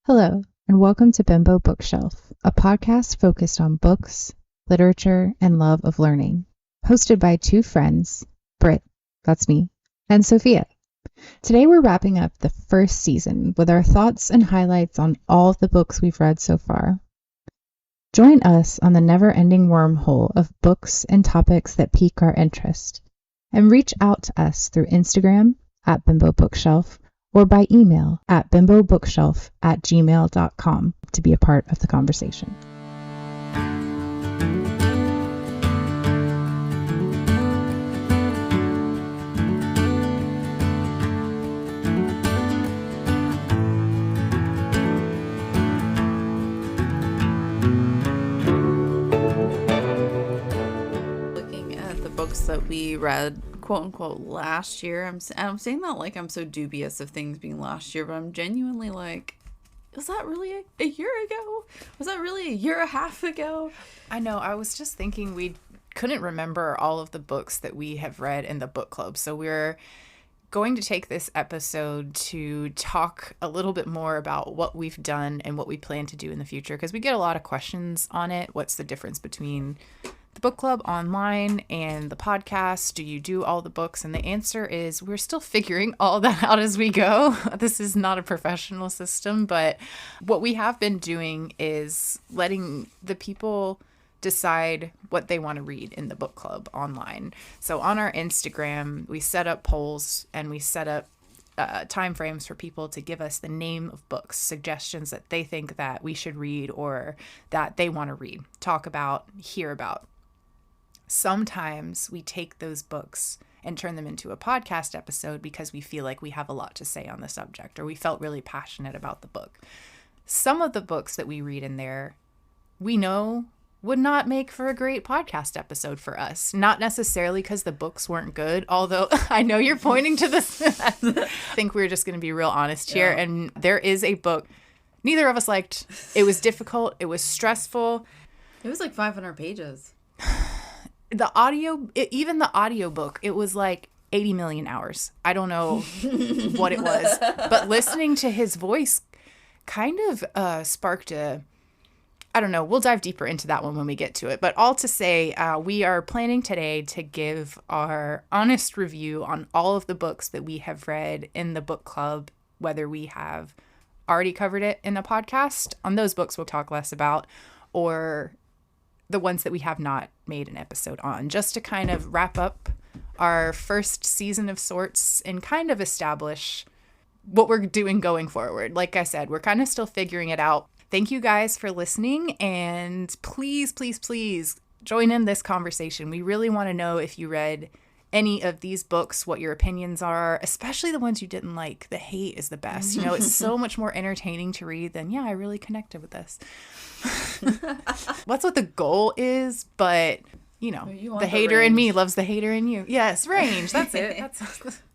Hello, and welcome to Bimbo Bookshelf, a podcast focused on books, literature, and love of learning. Hosted by two friends, Britt, that's me, and Sophia. Today we're wrapping up the first season with our thoughts and highlights on all of the books we've read so far. Join us on the never-ending wormhole of books and topics that pique our interest, and reach out to us through Instagram at Bimbo Bookshelf or by email at bimbobookshelf@gmail.com to be a part of the conversation. Looking at the books that we read, quote unquote, last year, I'm saying that like I'm so dubious of things being last year, but I'm genuinely like, was that really a year ago? Was that really a year and a half ago? I know. I was just thinking we couldn't remember all of the books that we have read in the book club. So we're going to take this episode to talk a little bit more about what we've done and what we plan to do in the future, because we get a lot of questions on it. What's the difference between the book club online and the podcast? Do you do all the books? And the answer is we're still figuring all that out as we go. This is not a professional system, but what we have been doing is letting the people decide what they want to read in the book club online. So on our Instagram, we set up polls and we set up time frames for people to give us the name of books, suggestions that they think that we should read or that they want to read, talk about, hear about. Sometimes we take those books and turn them into a podcast episode because we feel like we have a lot to say on the subject or we felt really passionate about the book. Some of the books that we read in there, we know would not make for a great podcast episode for us. Not necessarily because the books weren't good, although I know you're pointing to this. I think we're just going to be real honest here. Yeah. And there is a book neither of us liked. It was difficult. It was stressful. It was like 500 pages. The audiobook, it was like 80 million hours. I don't know what it was, but listening to his voice kind of sparked I don't know. We'll dive deeper into that one when we get to it. But all to say, we are planning today to give our honest review on all of the books that we have read in the book club, whether we have already covered it in a podcast. On those books we'll talk less about, or the ones that we have not made an episode on, just to kind of wrap up our first season of sorts and kind of establish what we're doing going forward. Like I said, we're kind of still figuring it out. Thank you guys for listening, and please, please, please join in this conversation. We really want to know if you read any of these books, what your opinions are, especially the ones you didn't like. The hate is the best. You know, it's so much more entertaining to read than, yeah, I really connected with this. That's what the goal is, but, you know, the hater in me loves the hater in you. Yes, range. That's it.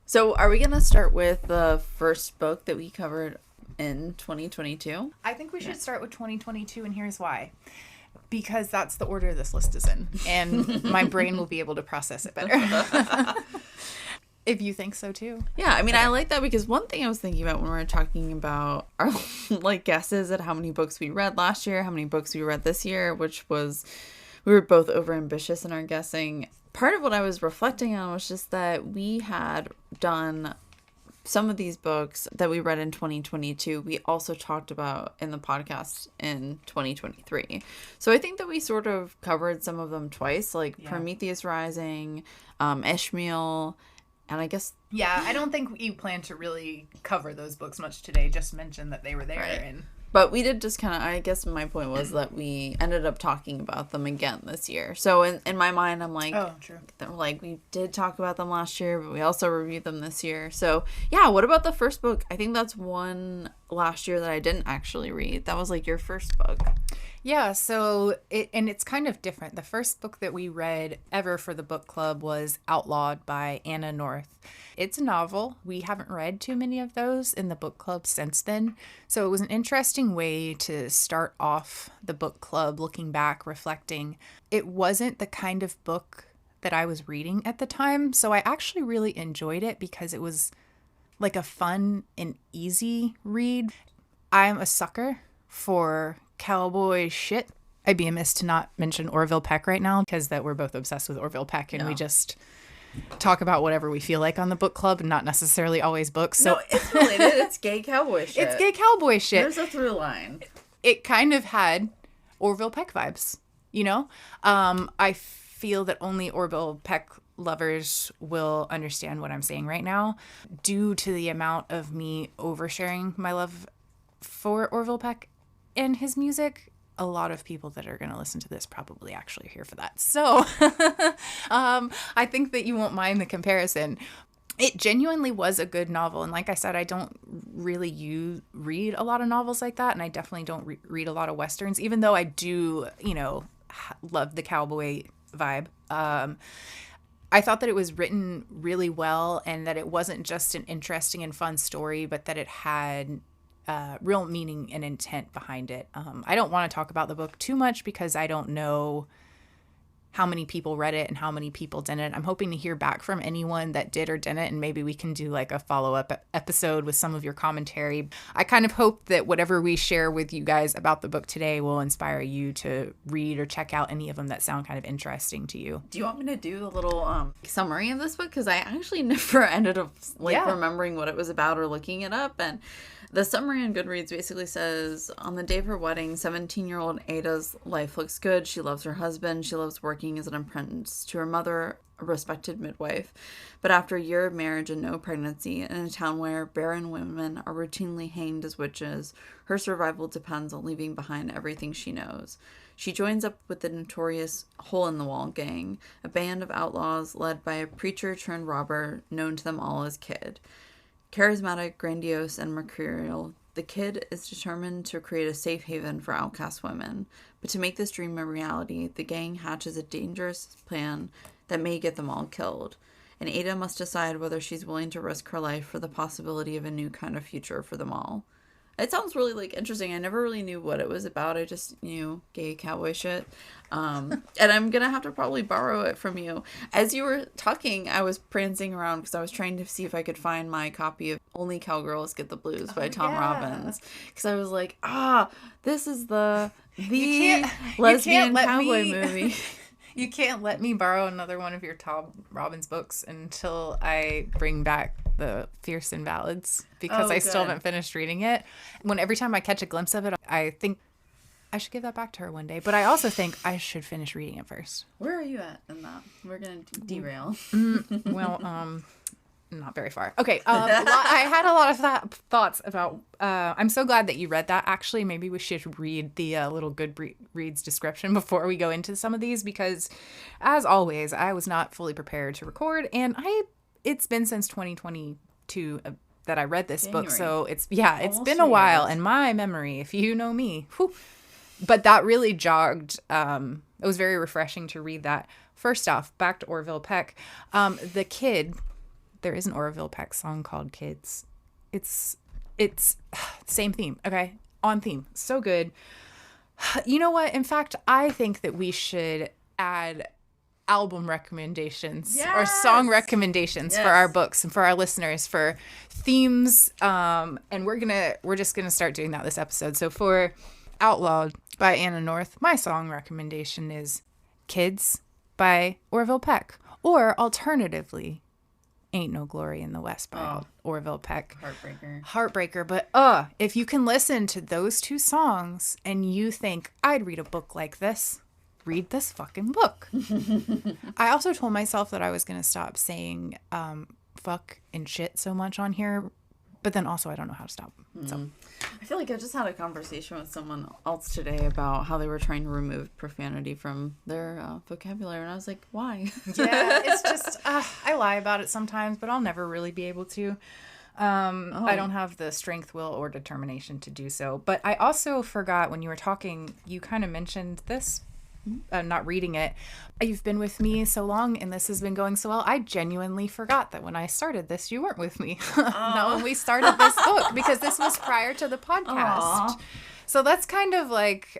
So are we going to start with the first book that we covered in 2022? I think we should start with 2022, and here's why. Because that's the order this list is in, and my brain will be able to process it better. If you think so too. Yeah, I mean, I like that because one thing I was thinking about when we were talking about our like guesses at how many books we read last year, how many books we read this year, which was, we were both overambitious in our guessing. Part of what I was reflecting on was just that we had done some of these books that we read in 2022, we also talked about in the podcast in 2023. So I think that we sort of covered some of them twice, like Prometheus Rising, Ishmael, and I guess... Yeah, I don't think we plan to really cover those books much today, just mention that they were there. Right. And but we did just kind of, I guess my point was that we ended up talking about them again this year. So in my mind, I'm like, oh, true. Like, we did talk about them last year, but we also reviewed them this year. So yeah, what about the first book? I think that's one last year that I didn't actually read. That was like your first book. Yeah, so it's kind of different. The first book that we read ever for the book club was Outlawed by Anna North. It's a novel. We haven't read too many of those in the book club since then. So it was an interesting way to start off the book club, looking back, reflecting. It wasn't the kind of book that I was reading at the time, so I actually really enjoyed it because it was like a fun and easy read. I'm a sucker for cowboy shit. I'd be amiss to not mention Orville Peck right now because that we're both obsessed with Orville Peck and we just talk about whatever we feel like on the book club and not necessarily always books. So no, it's related. It's gay cowboy shit. It's gay cowboy shit. There's a through line. It kind of had Orville Peck vibes, you know? I feel that only Orville Peck lovers will understand what I'm saying right now due to the amount of me oversharing my love for Orville Peck and his music. A lot of people that are going to listen to this probably actually are here for that. So I think that you won't mind the comparison. It genuinely was a good novel. And like I said, I don't really read a lot of novels like that. And I definitely don't read a lot of Westerns, even though I do, you know, love the cowboy vibe. I thought that it was written really well and that it wasn't just an interesting and fun story, but that it had real meaning and intent behind it. I don't want to talk about the book too much because I don't know how many people read it and how many people didn't. I'm hoping to hear back from anyone that did or didn't, and maybe we can do like a follow-up episode with some of your commentary. I kind of hope that whatever we share with you guys about the book today will inspire you to read or check out any of them that sound kind of interesting to you. Do you want me to do a little summary of this book? Because I actually never ended up remembering what it was about or looking it up. And the summary on Goodreads basically says, on the day of her wedding, 17-year-old Ada's life looks good. She loves her husband. She loves working as an apprentice to her mother, a respected midwife. But after a year of marriage and no pregnancy, in a town where barren women are routinely hanged as witches, her survival depends on leaving behind everything she knows. She joins up with the notorious Hole in the Wall gang, a band of outlaws led by a preacher-turned-robber known to them all as Kid. Charismatic, grandiose, and mercurial, the Kid is determined to create a safe haven for outcast women. But to make this dream a reality, the gang hatches a dangerous plan that may get them all killed. And Ada must decide whether she's willing to risk her life for the possibility of a new kind of future for them all. It sounds really, interesting. I never really knew what it was about. I just knew gay cowboy shit. And I'm going to have to probably borrow it from you. As you were talking, I was prancing around because I was trying to see if I could find my copy of Only Cowgirls Get the Blues by Tom Robbins. Because I was like, this is the lesbian cowboy movie. You can't let me borrow another one of your Tom Robbins books until I bring back the Fierce Invalids because I still haven't finished reading it. Every time I catch a glimpse of it, I think I should give that back to her one day. But I also think I should finish reading it first. Where are you at in that? We're going to derail. Not very far. Okay. I had a lot of thoughts about, I'm so glad that you read that. Actually, maybe we should read the little Goodreads description before we go into some of these because, as always, I was not fully prepared to record. And it's been since 2022 that I read this book. So it's been a while. And my memory, if you know me, but that really jogged. It was very refreshing to read that. First off, back to Orville Peck. The Kid... There is an Orville Peck song called Kids. It's same theme, okay? On theme. So good. You know what? In fact, I think that we should add album recommendations or song recommendations for our books and for our listeners for themes. And we're just gonna start doing that this episode. So for Outlawed by Anna North, my song recommendation is Kids by Orville Peck. Or alternatively, Ain't No Glory in the West by Orville Peck. Heartbreaker. But if you can listen to those two songs and you think, I'd read a book like this, read this fucking book. I also told myself that I was going to stop saying fuck and shit so much on here. But then also I don't know how to stop. So I feel like I just had a conversation with someone else today about how they were trying to remove profanity from their vocabulary. And I was like, why? Yeah, it's just, I lie about it sometimes, but I'll never really be able to. I don't have the strength, will, or determination to do so. But I also forgot when you were talking, you kind of mentioned this. Not reading it. You've been with me so long and this has been going so well. I genuinely forgot that when I started this, you weren't with me. Not when we started this book because this was prior to the podcast. So that's kind of like,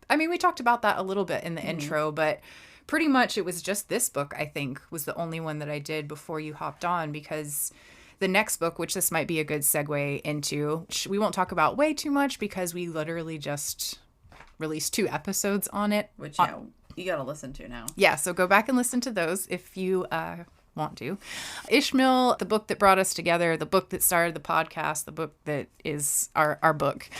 we talked about that a little bit in the intro, but pretty much it was just this book, I think, was the only one that I did before you hopped on because the next book, which this might be a good segue into, which we won't talk about way too much because we literally just released 2 episodes on it. Which, you got to listen to now. Yeah, so go back and listen to those if you want to. Ishmael, the book that brought us together, the book that started the podcast, the book that is our book.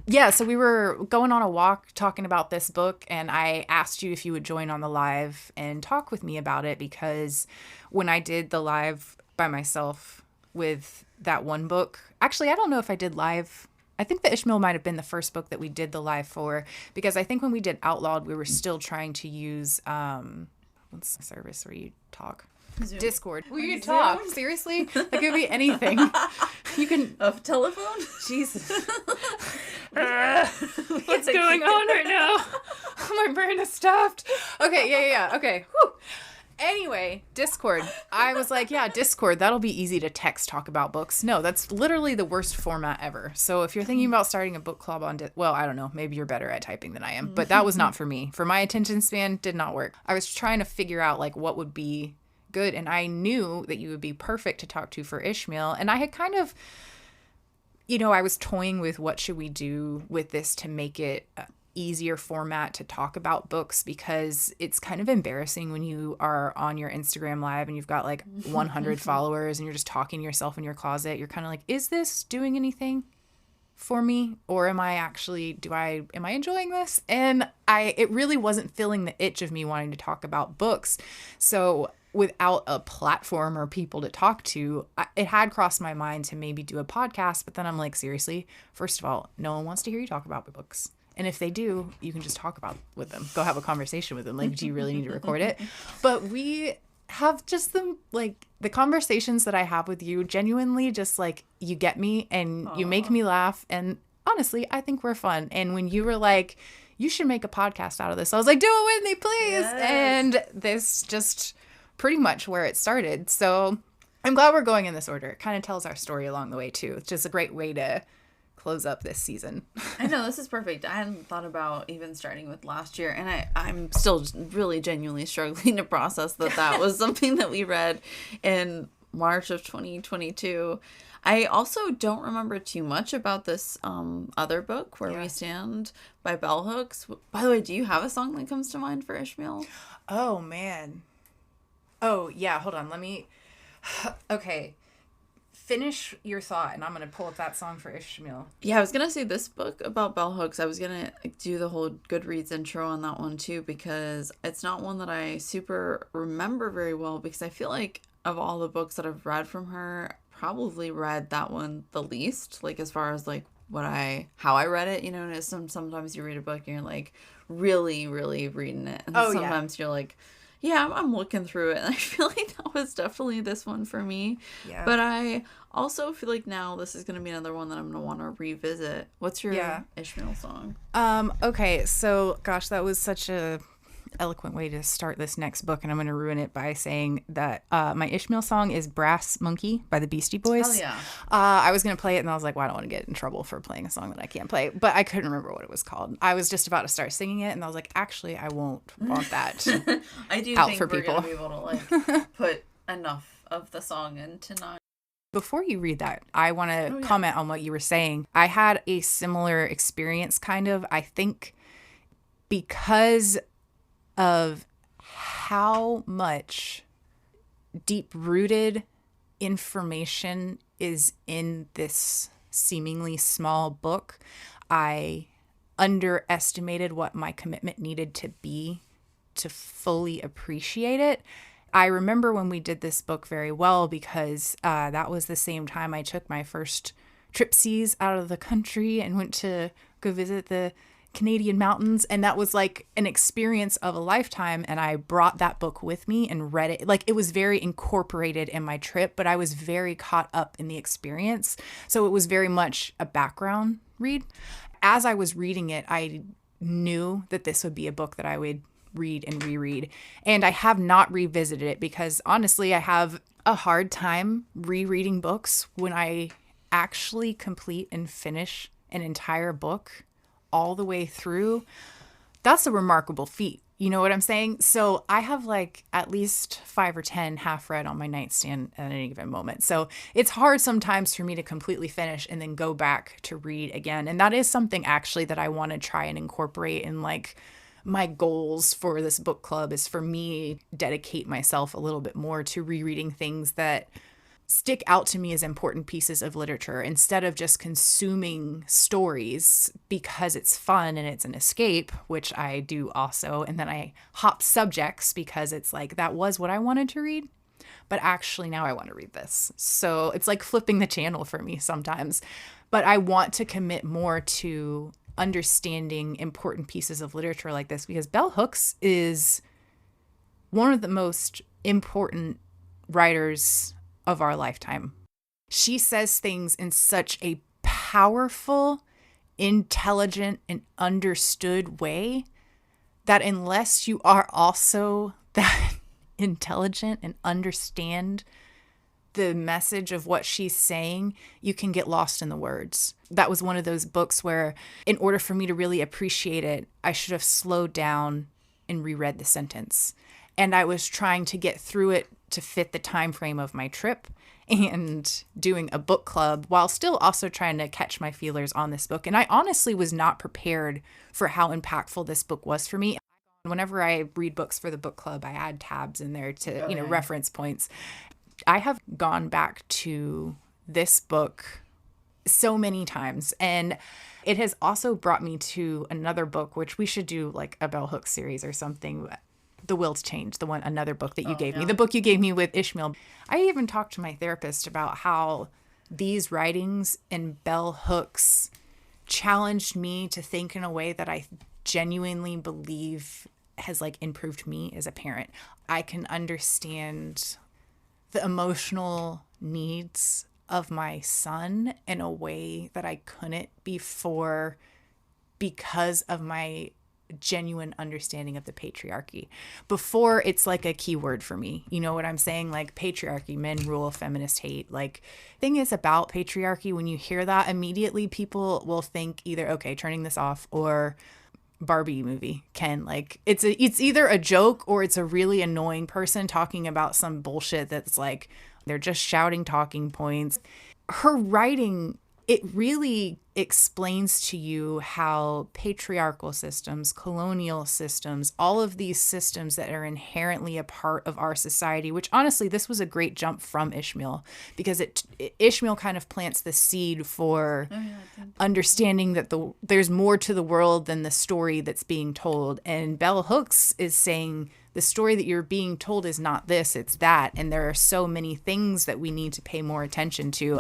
Yeah, so we were going on a walk talking about this book, and I asked you if you would join on the live and talk with me about it, because when I did the live by myself with that one book, actually, I don't know if I did live. I think that Ishmael might have been the first book that we did the live for, because I think when we did Outlawed, we were still trying to use, what's the service where you talk? Zoom. Discord. Where you talk. Seriously? That could be anything. You can... A telephone? Jesus. What's going on right now? My brain is stuffed. Okay, yeah. Okay. Whew. Anyway, Discord. I was like, yeah, Discord, that'll be easy to text talk about books. No, that's literally the worst format ever. So if you're thinking about starting a book club on well, I don't know, maybe you're better at typing than I am, but that was not for me. For my attention span, did not work. I was trying to figure out like what would be good, and I knew that you would be perfect to talk to for Ishmael, and I had kind of, I was toying with what should we do with this to make it easier format to talk about books, because it's kind of embarrassing when you are on your Instagram live and you've got like 100 followers and you're just talking to yourself in your closet. You're kind of like, is this doing anything for me, or am I enjoying this? And it really wasn't filling the itch of me wanting to talk about books. So without a platform or people to talk to, it had crossed my mind to maybe do a podcast, but then I'm like, seriously, first of all, no one wants to hear you talk about books. And if they do, you can just talk about with them. Go have a conversation with them. Like, do you really need to record it? But we have just the conversations that I have with you, genuinely just like, you get me and you make me laugh. And honestly, I think we're fun. And when you were like, you should make a podcast out of this, I was like, do it with me, please. Yes. And this just pretty much where it started. So I'm glad we're going in this order. It kind of tells our story along the way too. It's just a great way to close up this season. I know, this is perfect. I hadn't thought about even starting with last year, and I'm still really genuinely struggling to process that was something that we read in March of 2022. I also don't remember too much about this other book, Where We Stand, by Bell Hooks. By the way, do you have a song that comes to mind for Ishmael? Oh, man. Oh, yeah, hold on. Let me... Okay. Finish your thought, and I'm going to pull up that song for Ishmael. Yeah, I was going to say this book about Bell Hooks, I was going to do the whole Goodreads intro on that one too, because it's not one that I super remember very well, because I feel like of all the books that I've read from her, probably read that one the least, like as far as like how I read it, and sometimes you read a book and you're like really, really reading it. And sometimes you're like, yeah, I'm looking through it. And I feel like that was definitely this one for me. Yeah. But I also feel like now this is going to be another one that I'm going to want to revisit. What's your Ishmael song? Okay, so gosh, that was such a eloquent way to start this next book, and I'm going to ruin it by saying that my Ishmael song is Brass Monkey by the Beastie Boys. Hell yeah. I was going to play it, and I was like, well, I don't want to get in trouble for playing a song that I can't play, but I couldn't remember what it was called. I was just about to start singing it, and I was like, actually, I won't want that I do out think for we're people. going to be able to put enough of the song in tonight. Before you read that, I want to comment on what you were saying. I had a similar experience, kind of, I think, because of how much deep-rooted information is in this seemingly small book. I underestimated what my commitment needed to be to fully appreciate it. I remember when we did this book very well, because that was the same time I took my first tripsies out of the country and went to go visit the Canadian mountains, and that was like an experience of a lifetime, and I brought that book with me and read it. Like, it was very incorporated in my trip, but I was very caught up in the experience, so it was very much a background read. As I was reading it, I knew that this would be a book that I would read and reread, and I have not revisited it because honestly I have a hard time rereading books when I actually complete and finish an entire book all the way through. That's a remarkable feat. You know what I'm saying? So I have like at least 5 or 10 half read on my nightstand at any given moment. So it's hard sometimes for me to completely finish and then go back to read again. And that is something actually that I want to try and incorporate in like my goals for this book club, is for me dedicate myself a little bit more to rereading things that stick out to me as important pieces of literature, instead of just consuming stories because it's fun and it's an escape, which I do also. And then I hop subjects because it's like, that was what I wanted to read, but actually now I want to read this. So it's like flipping the channel for me sometimes. But I want to commit more to understanding important pieces of literature like this, because Bell Hooks is one of the most important writers of our lifetime. She says things in such a powerful, intelligent, and understood way that unless you are also that intelligent and understand the message of what she's saying, you can get lost in the words. That was one of those books where, in order for me to really appreciate it, I should have slowed down and reread the sentence. And I was trying to get through it to fit the time frame of my trip and doing a book club, while still also trying to catch my feelers on this book. And I honestly was not prepared for how impactful this book was for me. Whenever I read books for the book club, I add tabs in there to, reference points. I have gone back to this book so many times, and it has also brought me to another book, which we should do like a Bell Hooks series or something. The Will to Change, another book that you gave me, the book you gave me with Ishmael. I even talked to my therapist about how these writings and Bell Hooks challenged me to think in a way that I genuinely believe has like improved me as a parent. I can understand the emotional needs of my son in a way that I couldn't before, because of my genuine understanding of the patriarchy. Before, it's like a keyword for me. You know what I'm saying? Like patriarchy, men rule, feminist hate. Like, thing is about patriarchy, when you hear that, immediately people will think either, okay, turning this off, or Barbie movie, Ken. Like it's either a joke or it's a really annoying person talking about some bullshit that's like they're just shouting talking points. Her writing, it really explains to you how patriarchal systems, colonial systems, all of these systems that are inherently a part of our society, which honestly, this was a great jump from Ishmael, because Ishmael kind of plants the seed for understanding that there's more to the world than the story that's being told. And Bell Hooks is saying the story that you're being told is not this, it's that. And there are so many things that we need to pay more attention to.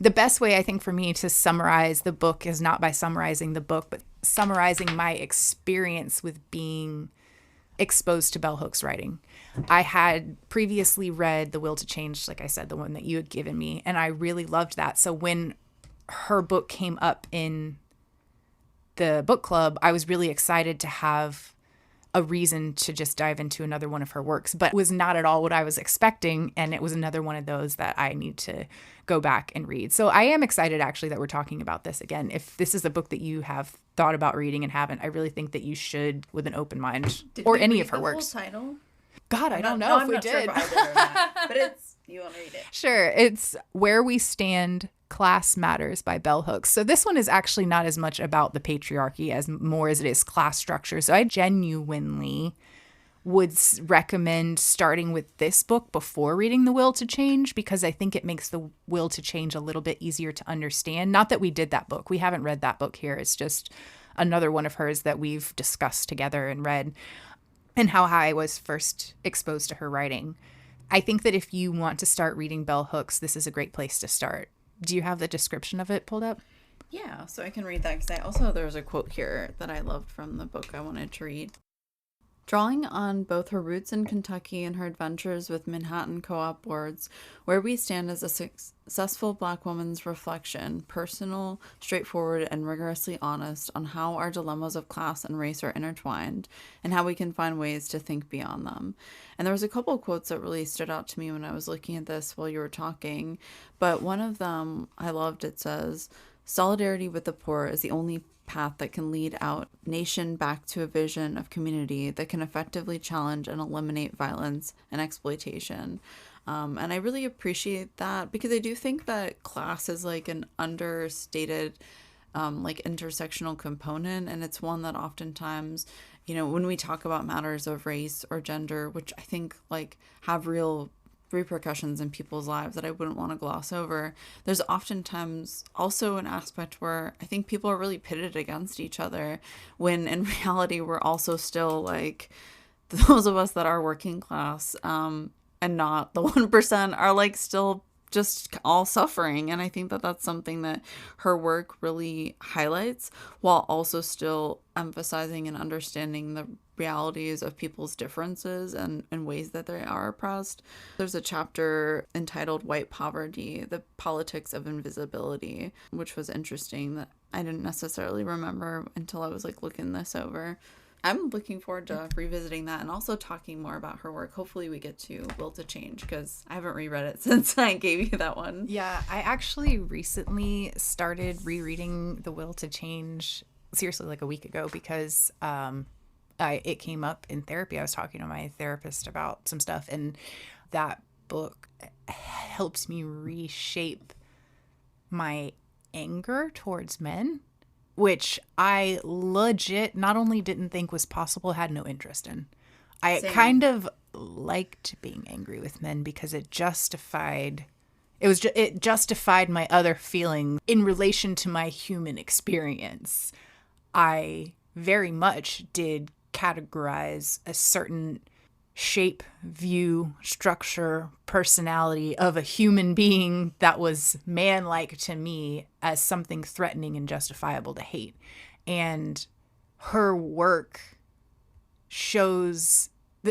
The best way, I think, for me to summarize the book is not by summarizing the book, but summarizing my experience with being exposed to Bell Hooks writing. I had previously read The Will to Change, like I said, the one that you had given me, and I really loved that. So when her book came up in the book club, I was really excited to have a reason to just dive into another one of her works, but it was not at all what I was expecting. And it was another one of those that I need to go back and read. So I am excited actually that we're talking about this again. If this is a book that you have thought about reading and haven't, I really think that you should with an open mind. Or any of her works. Full title? God, I don't know if we did. Sure if either or not, but you want to read it? Sure. It's Where We Stand, Class Matters by Bell Hooks. So this one is actually not as much about the patriarchy as more as it is class structure. So I genuinely would recommend starting with this book before reading The Will to Change, because I think it makes The Will to Change a little bit easier to understand. Not that we did that book. We haven't read that book here. It's just another one of hers that we've discussed together and read, and how I was first exposed to her writing. I think that if you want to start reading Bell Hooks, this is a great place to start. Do you have the description of it pulled up? Yeah, so I can read that, because there was a quote here that I loved from the book I wanted to read. Drawing on both her roots in Kentucky and her adventures with Manhattan co-op boards, Where We Stand is a successful Black woman's reflection, personal, straightforward, and rigorously honest on how our dilemmas of class and race are intertwined, and how we can find ways to think beyond them. And there was a couple of quotes that really stood out to me when I was looking at this while you were talking, but one of them I loved. It says, Solidarity with the poor is the only path that can lead our nation back to a vision of community that can effectively challenge and eliminate violence and exploitation. And I really appreciate that, because I do think that class is like an understated like intersectional component, and it's one that oftentimes, you know, when we talk about matters of race or gender, which I think like have real repercussions in people's lives that I wouldn't want to gloss over, there's oftentimes also an aspect where I think people are really pitted against each other, when in reality we're also still like, those of us that are working class and not the 1% are like still just all suffering. And I think that that's something that her work really highlights, while also still emphasizing and understanding the realities of people's differences and ways that they are oppressed. There's a chapter entitled White Poverty, the Politics of Invisibility, which was interesting, that I didn't necessarily remember until I was like looking this over. I'm looking forward to revisiting that and also talking more about her work. Hopefully we get to Will to Change, because I haven't reread it since I gave you that one. Yeah, I actually recently started rereading The Will to Change, seriously, like a week ago, because it came up in therapy. I was talking to my therapist about some stuff, and that book helps me reshape my anger towards men, which I legit not only didn't think was possible, had no interest in. I kind of liked being angry with men because it justified my other feelings in relation to my human experience. I very much did categorize a certain shape, view, structure, personality of a human being that was man-like to me as something threatening and justifiable to hate. And her work shows,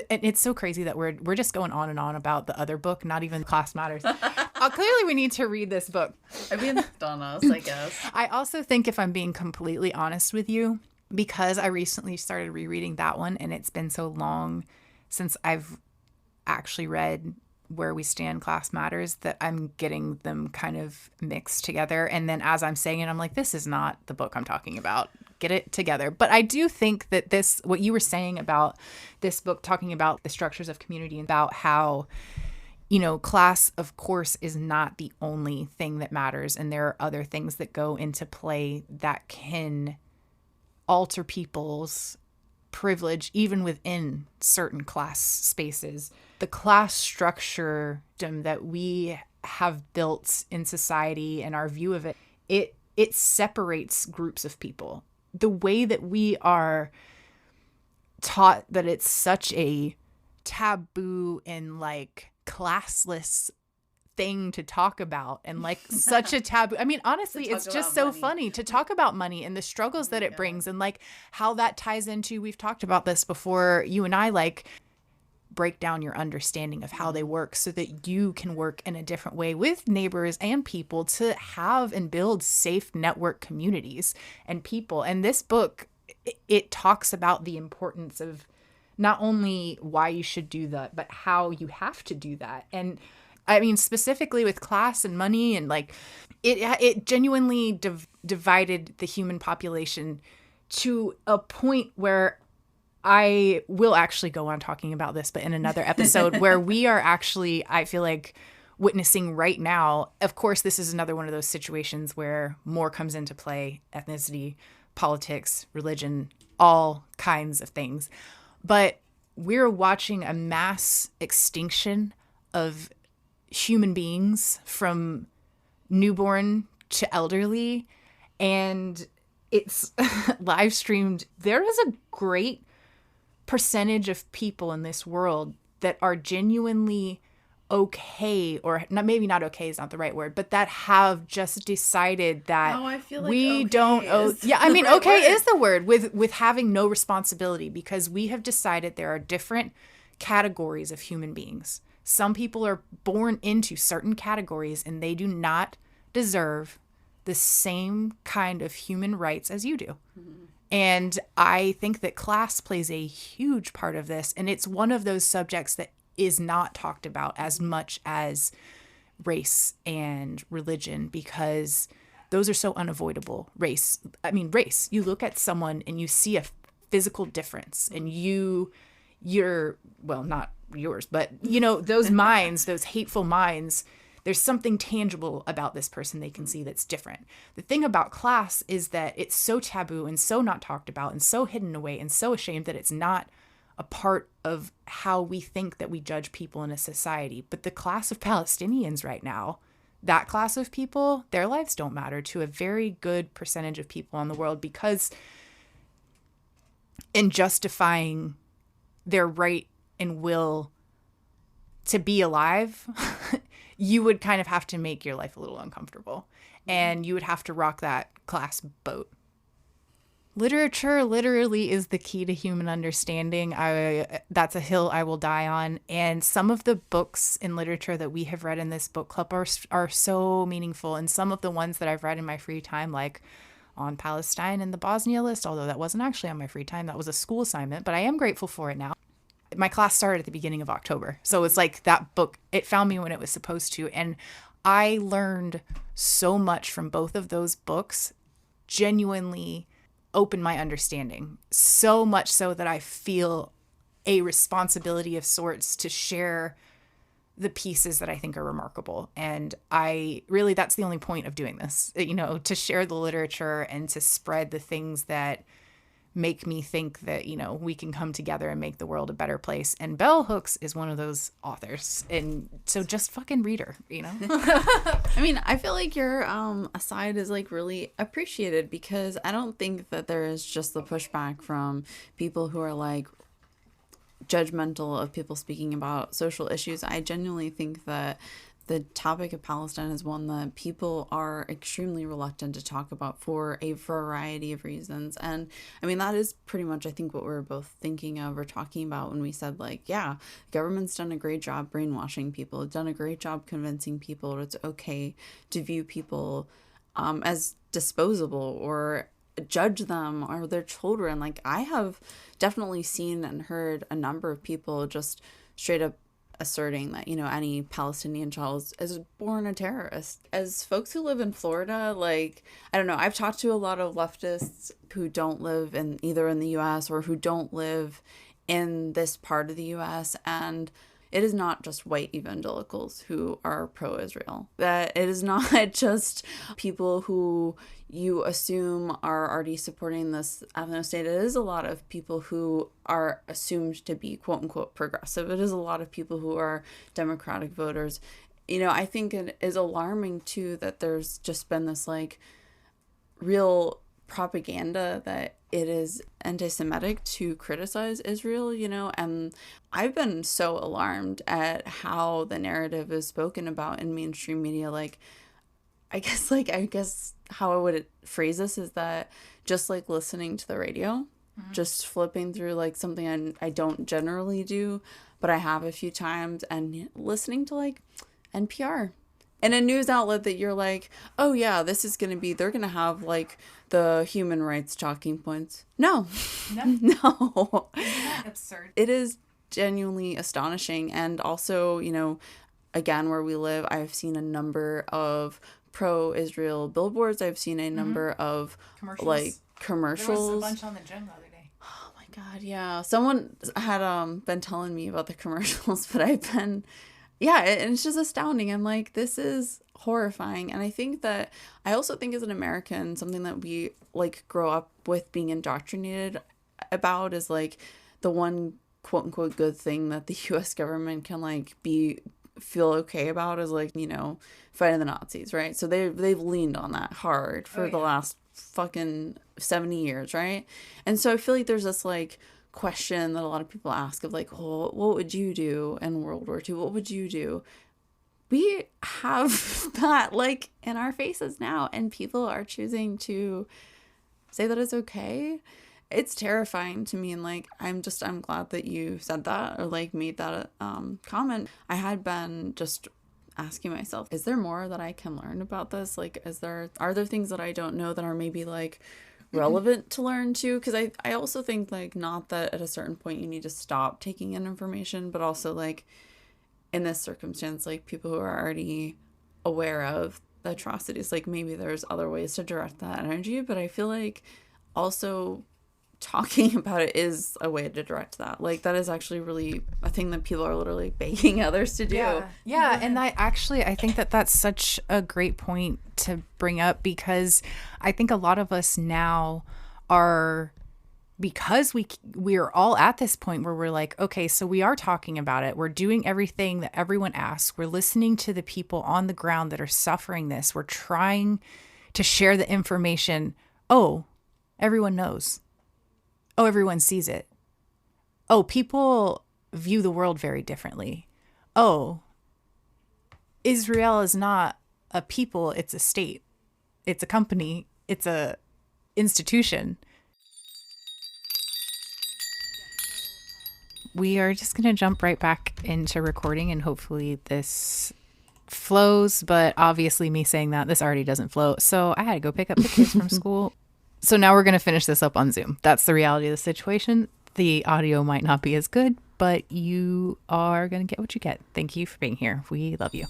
and it's so crazy that we're just going on and on about the other book, not even Class Matters. Clearly we need to read this book. I mean, it's on us, I guess. I also think, if I'm being completely honest with you, because I recently started rereading that one, and it's been so long since I've actually read Where We Stand, Class Matters, that I'm getting them kind of mixed together. And then as I'm saying it, I'm like, this is not the book I'm talking about. Get it together. But I do think that this, what you were saying about this book, talking about the structures of community, and about how, you know, class, of course, is not the only thing that matters. And there are other things that go into play that can alter people's privilege, even within certain class spaces. The class structure that we have built in society and our view of it, it separates groups of people. The way that we are taught that it's such a taboo and like classless thing to talk about, and like such a taboo. I mean, honestly, it's just so funny to talk about money and the struggles that it brings, and like how that ties into, we've talked about this before, you and I, like break down your understanding of how they work so that you can work in a different way with neighbors and people to have and build safe network communities and people. And this book, it talks about the importance of not only why you should do that, but how you have to do that. And I mean, specifically with class and money, and like it genuinely divided the human population to a point where I will actually go on talking about this, but in another episode, where we are actually, I feel like, witnessing right now. Of course, this is another one of those situations where more comes into play: ethnicity, politics, religion, all kinds of things. But we're watching a mass extinction of human beings, from newborn to elderly, and it's live streamed. There is a great percentage of people in this world that are genuinely okay, or not, maybe not okay is not the right word, but that have just decided that I feel like we okay don't yeah, I mean, right, okay word is the word, with having no responsibility, because we have decided there are different categories of human beings. Some people are born into certain categories, and they do not deserve the same kind of human rights as you do. Mm-hmm. And I think that class plays a huge part of this. And it's one of those subjects that is not talked about as much as race and religion, because those are so unavoidable. Race, you look at someone and you see a physical difference, and you're, well, not yours, but you know, those minds, those hateful minds, there's something tangible about this person they can see that's different. The thing about class is that it's so taboo and so not talked about and so hidden away and so ashamed that it's not a part of how we think that we judge people in a society. But the class of Palestinians right now, that class of people, their lives don't matter to a very good percentage of people in the world, because in justifying their right and will to be alive, you would kind of have to make your life a little uncomfortable, and you would have to rock that class boat. Literature literally is the key to human understanding. That's a hill I will die on. And some of the books in literature that we have read in this book club are so meaningful. And some of the ones that I've read in my free time, like On Palestine and the Bosnia List, although that wasn't actually on my free time, that was a school assignment, but I am grateful for it now. My class started at the beginning of October. So it's like that book, it found me when it was supposed to. And I learned so much from both of those books, genuinely opened my understanding. So much so that I feel a responsibility of sorts to share the pieces that I think are remarkable. And that's the only point of doing this, you know, to share the literature and to spread the things that make me think that, you know, we can come together and make the world a better place. And Bell Hooks is one of those authors. And so just fucking read her, you know? I mean, I feel like your aside is like really appreciated, because I don't think that there is just the pushback from people who are like judgmental of people speaking about social issues. I genuinely think that the topic of Palestine is one that people are extremely reluctant to talk about for a variety of reasons. And I mean, that is pretty much, I think, what we're both thinking of or talking about when we said, like, yeah, the government's done a great job brainwashing people. It's done a great job convincing people that it's okay to view people as disposable or judge them or their children. Like, I have definitely seen and heard a number of people just straight up asserting that, you know, any Palestinian child is born a terrorist. As folks who live in Florida, like, I don't know, I've talked to a lot of leftists who don't live in either in the US or who don't live in this part of the US, and it is not just white evangelicals who are pro-Israel. That it is not just people who you assume are already supporting this ethno state. It is a lot of people who are assumed to be quote unquote progressive. It is a lot of people who are Democratic voters. You know, I think it is alarming too that there's just been this like real propaganda that it is anti-Semitic to criticize Israel, you know, and I've been so alarmed at how the narrative is spoken about in mainstream media. Like, I guess how I would phrase this is that just like listening to the radio, just flipping through like something I don't generally do, but I have a few times, and listening to like NPR and a news outlet that you're like, oh yeah, this is going to be, they're going to have like the human rights talking points. No. No. Isn't that absurd? It is genuinely astonishing. And also, you know, again, where we live, I've seen a number of pro-Israel billboards. I've seen a number of commercials. There was a bunch on the gym the other day. Oh my God, yeah. Someone had been telling me about the commercials, but I've been, yeah, and it's just astounding. I'm like, this is horrifying. And I think that, I also think as an American, something that we like grow up with being indoctrinated about is like the one quote unquote good thing that the US government can like feel okay about is like, you know, fighting the Nazis, right? So they've leaned on that hard for the last fucking 70 years, right? And so I feel like there's this like question that a lot of people ask of like, well, what would you do in World War II? What would you do? We have that like in our faces now, and people are choosing to say that it's okay. It's terrifying to me, and like I'm glad that you said that or like made that comment. I had been just asking myself, is there more that I can learn about this? Like, are there things that I don't know that are maybe like relevant to learn too? Because I also think like, not that at a certain point you need to stop taking in information, but also like in this circumstance, like people who are already aware of the atrocities. Like, maybe there's other ways to direct that energy, but I feel like also talking about it is a way to direct that. Like, that is actually really a thing that people are literally begging others to do. Yeah. And I think that that's such a great point to bring up, because I think a lot of us now are, because we're all at this point where we're like, okay, so we are talking about it. We're doing everything that everyone asks. We're listening to the people on the ground that are suffering this. We're trying to share the information. Oh, everyone knows. Oh, everyone sees it. Oh, people view the world very differently. Oh, Israel is not a people, it's a state. It's a company. It's a institution. We are just going to jump right back into recording, and hopefully this flows. But obviously me saying that, this already doesn't flow. So I had to go pick up the kids from school. So now we're going to finish this up on Zoom. That's the reality of the situation. The audio might not be as good, but you are going to get what you get. Thank you for being here. We love you.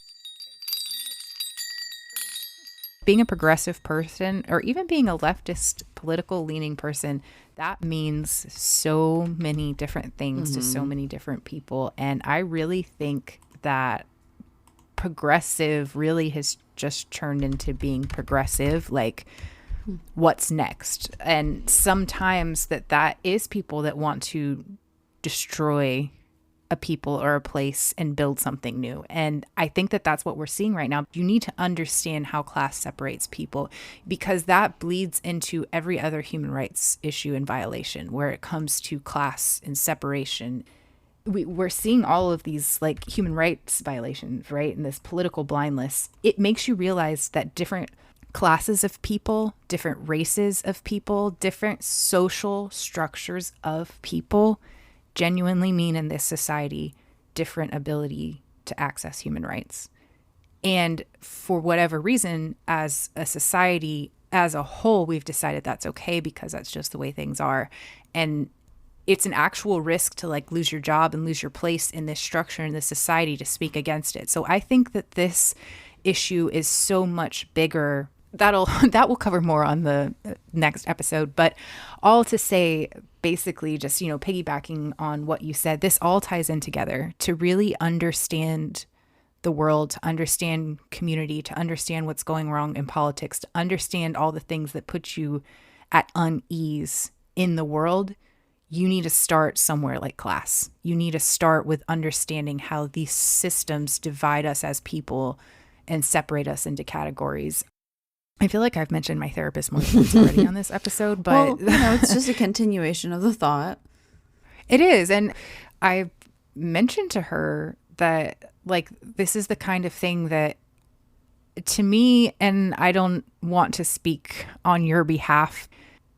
Being a progressive person, or even being a leftist political leaning person, that means so many different things to so many different people. And I really think that progressive really has just turned into being progressive, like what's next. And sometimes that is people that want to destroy a people or a place and build something new. And I think that that's what we're seeing right now. You need to understand how class separates people, because that bleeds into every other human rights issue and violation where it comes to class and separation. We're seeing all of these like human rights violations, right? And this political blindness. It makes you realize that different classes of people, different races of people, different social structures of people genuinely mean in this society different ability to access human rights. And for whatever reason, as a society as a whole, we've decided that's okay because that's just the way things are. And it's an actual risk to like lose your job and lose your place in this structure in this society to speak against it. So I think that this issue is so much bigger. That will cover more on the next episode, but all to say, basically just, piggybacking on what you said, this all ties in together to really understand the world, to understand community, to understand what's going wrong in politics, to understand all the things that put you at unease in the world. You need to start somewhere like class. You need to start with understanding how these systems divide us as people and separate us into categories. I feel like I've mentioned my therapist more times already on this episode, but it's just a continuation of the thought. It is. And I mentioned to her that like, this is the kind of thing that to me, and I don't want to speak on your behalf,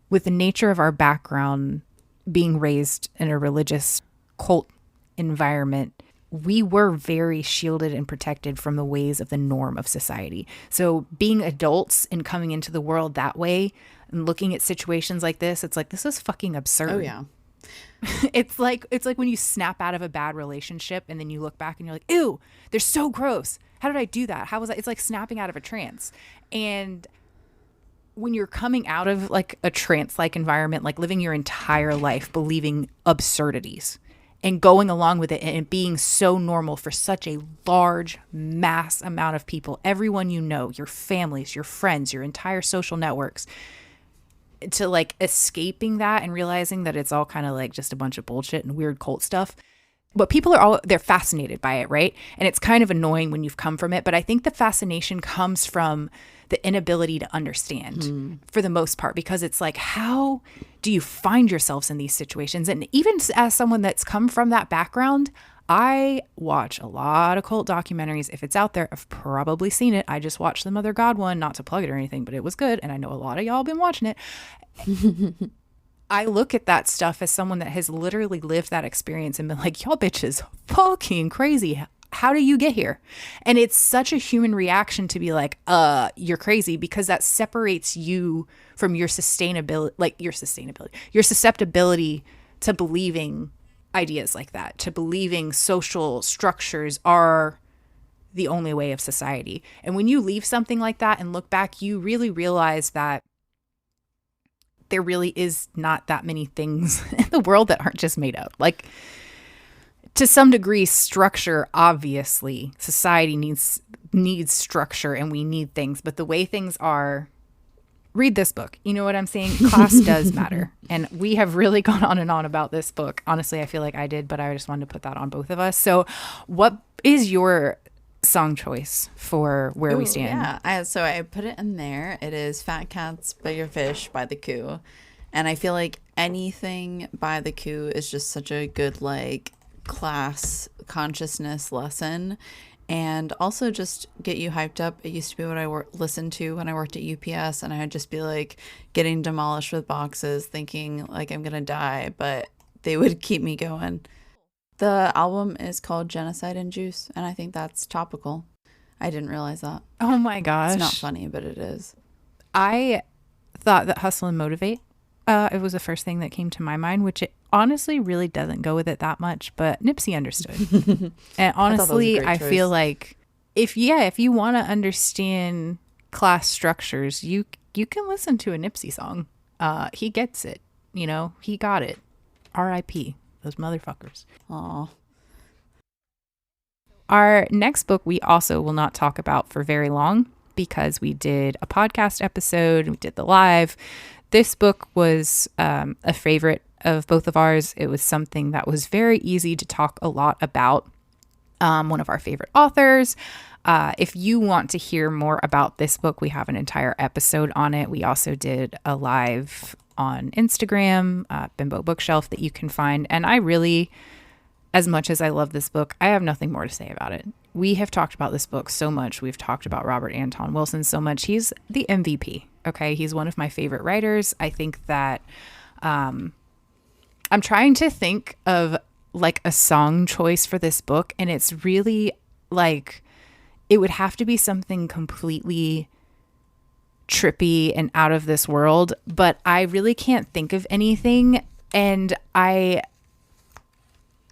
with the nature of our background, being raised in a religious cult environment, we were very shielded and protected from the ways of the norm of society. So being adults and coming into the world that way and looking at situations like this, it's like, this is fucking absurd. Oh yeah. It's like when you snap out of a bad relationship and then you look back and you're like, ew, they're so gross. How did I do that? How was that? It's like snapping out of a trance. And when you're coming out of like a trance-like environment, like living your entire life believing absurdities and going along with it and it being so normal for such a large mass amount of people, everyone you know, your families, your friends, your entire social networks, to like escaping that and realizing that it's all kind of like just a bunch of bullshit and weird cult stuff. But people they're fascinated by it, right? And it's kind of annoying when you've come from it. But I think the fascination comes from the inability to understand for the most part, because it's like, how do you find yourselves in these situations? And even as someone that's come from that background, I watch a lot of cult documentaries. If it's out there, I've probably seen it. I just watched the Mother God one, not to plug it or anything, but it was good. And I know a lot of y'all been watching it. I look at that stuff as someone that has literally lived that experience and been like, y'all bitches fucking crazy. How do you get here? And it's such a human reaction to be like, you're crazy, because that separates you from your susceptibility to believing ideas like that, to believing social structures are the only way of society. And when you leave something like that and look back, you really realize that there really is not that many things in the world that aren't just made up. Like, to some degree, structure, obviously, society needs structure and we need things. But the way things are, read this book. You know what I'm saying? Class does matter. And we have really gone on and on about this book. Honestly, I feel like I did, but I just wanted to put that on both of us. So what is your song choice for Where We Stand? Yeah, so I put it in there. It is Fat Cats, Bigger Fish by The Coup. And I feel like anything by The Coup is just such a good, like, class consciousness lesson, and also just get you hyped up. It used to be what I listened to when I worked at UPS, and I would just be like getting demolished with boxes thinking like I'm gonna die, but they would keep me going. The album is called Genocide and Juice, and I think that's topical. I didn't realize that. Oh my gosh. It's not funny, but it is. I thought that Hustle and Motivate, it was the first thing that came to my mind, which it honestly really doesn't go with it that much, but Nipsey understood. And honestly, I feel like if you want to understand class structures, you can listen to a Nipsey song. He gets it, you know, he got it. R.I.P. those motherfuckers. Aw. Our next book we also will not talk about for very long because we did a podcast episode, we did the live. This book was a favorite of both of ours. It was something that was very easy to talk a lot about. One of our favorite authors. If you want to hear more about this book, we have an entire episode on it. We also did a live on Instagram, Bimbo Bookshelf, that you can find. And I really, as much as I love this book, I have nothing more to say about it. We have talked about this book so much. We've talked about Robert Anton Wilson so much. He's the MVP. Okay. He's one of my favorite writers. I think that I'm trying to think of like a song choice for this book. And it's really like, it would have to be something completely trippy and out of this world, but I really can't think of anything. And I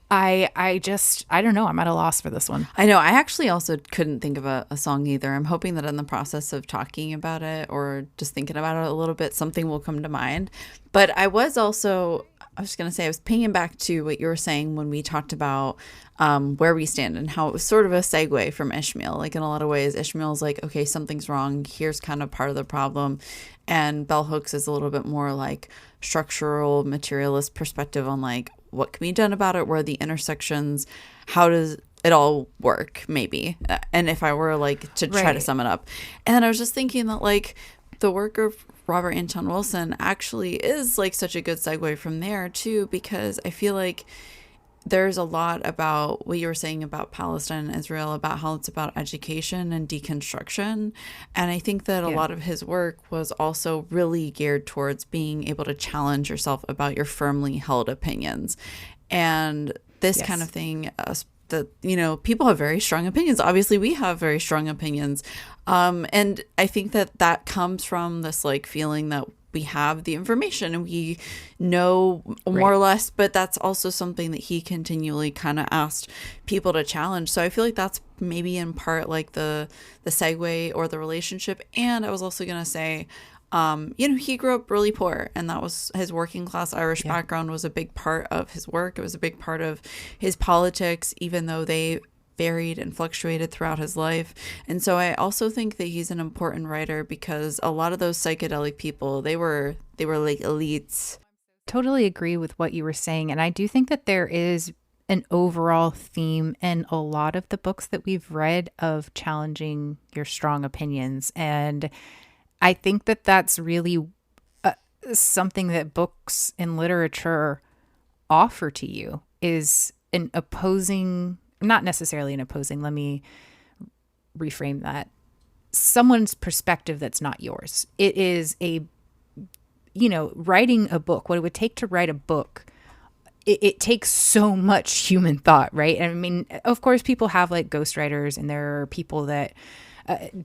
don't know. I'm at a loss for this one. I know. I actually also couldn't think of a song either. I'm hoping that in the process of talking about it or just thinking about it a little bit, something will come to mind. But I was going to say, I was pinging back to what you were saying when we talked about Where We Stand and how it was sort of a segue from Ishmael. Like in a lot of ways, Ishmael's like, okay, something's wrong. Here's kind of part of the problem. And Bell Hooks is a little bit more like structural materialist perspective on like what can be done about it, where are the intersections, how does it all work, maybe. And if I were like to try to sum it up. And then I was just thinking that like the work of Robert Anton Wilson actually is like such a good segue from there too, because I feel like there's a lot about what you were saying about Palestine and Israel, about how it's about education and deconstruction. And I think that a lot of his work was also really geared towards being able to challenge yourself about your firmly held opinions. And this kind of thing, that, you know, people have very strong opinions. Obviously, we have very strong opinions. And I think that comes from this like feeling that we have the information and we know more or less, but that's also something that he continually kind of asked people to challenge. So I feel like that's maybe in part like the segue or the relationship. And I was also going to say, you know, he grew up really poor, and that was his working class Irish background was a big part of his work. It was a big part of his politics, even though they varied and fluctuated throughout his life. And so I also think that he's an important writer because a lot of those psychedelic people, they were like elites. Totally agree with what you were saying. And I do think that there is an overall theme in a lot of the books that we've read of challenging your strong opinions. And I think that that's really something that books and literature offer to you, is an opposing, not necessarily an opposing, let me reframe that, someone's perspective that's not yours. It is writing a book, what it would take to write a book, it takes so much human thought, right? I mean, of course, people have like ghostwriters, and there are people that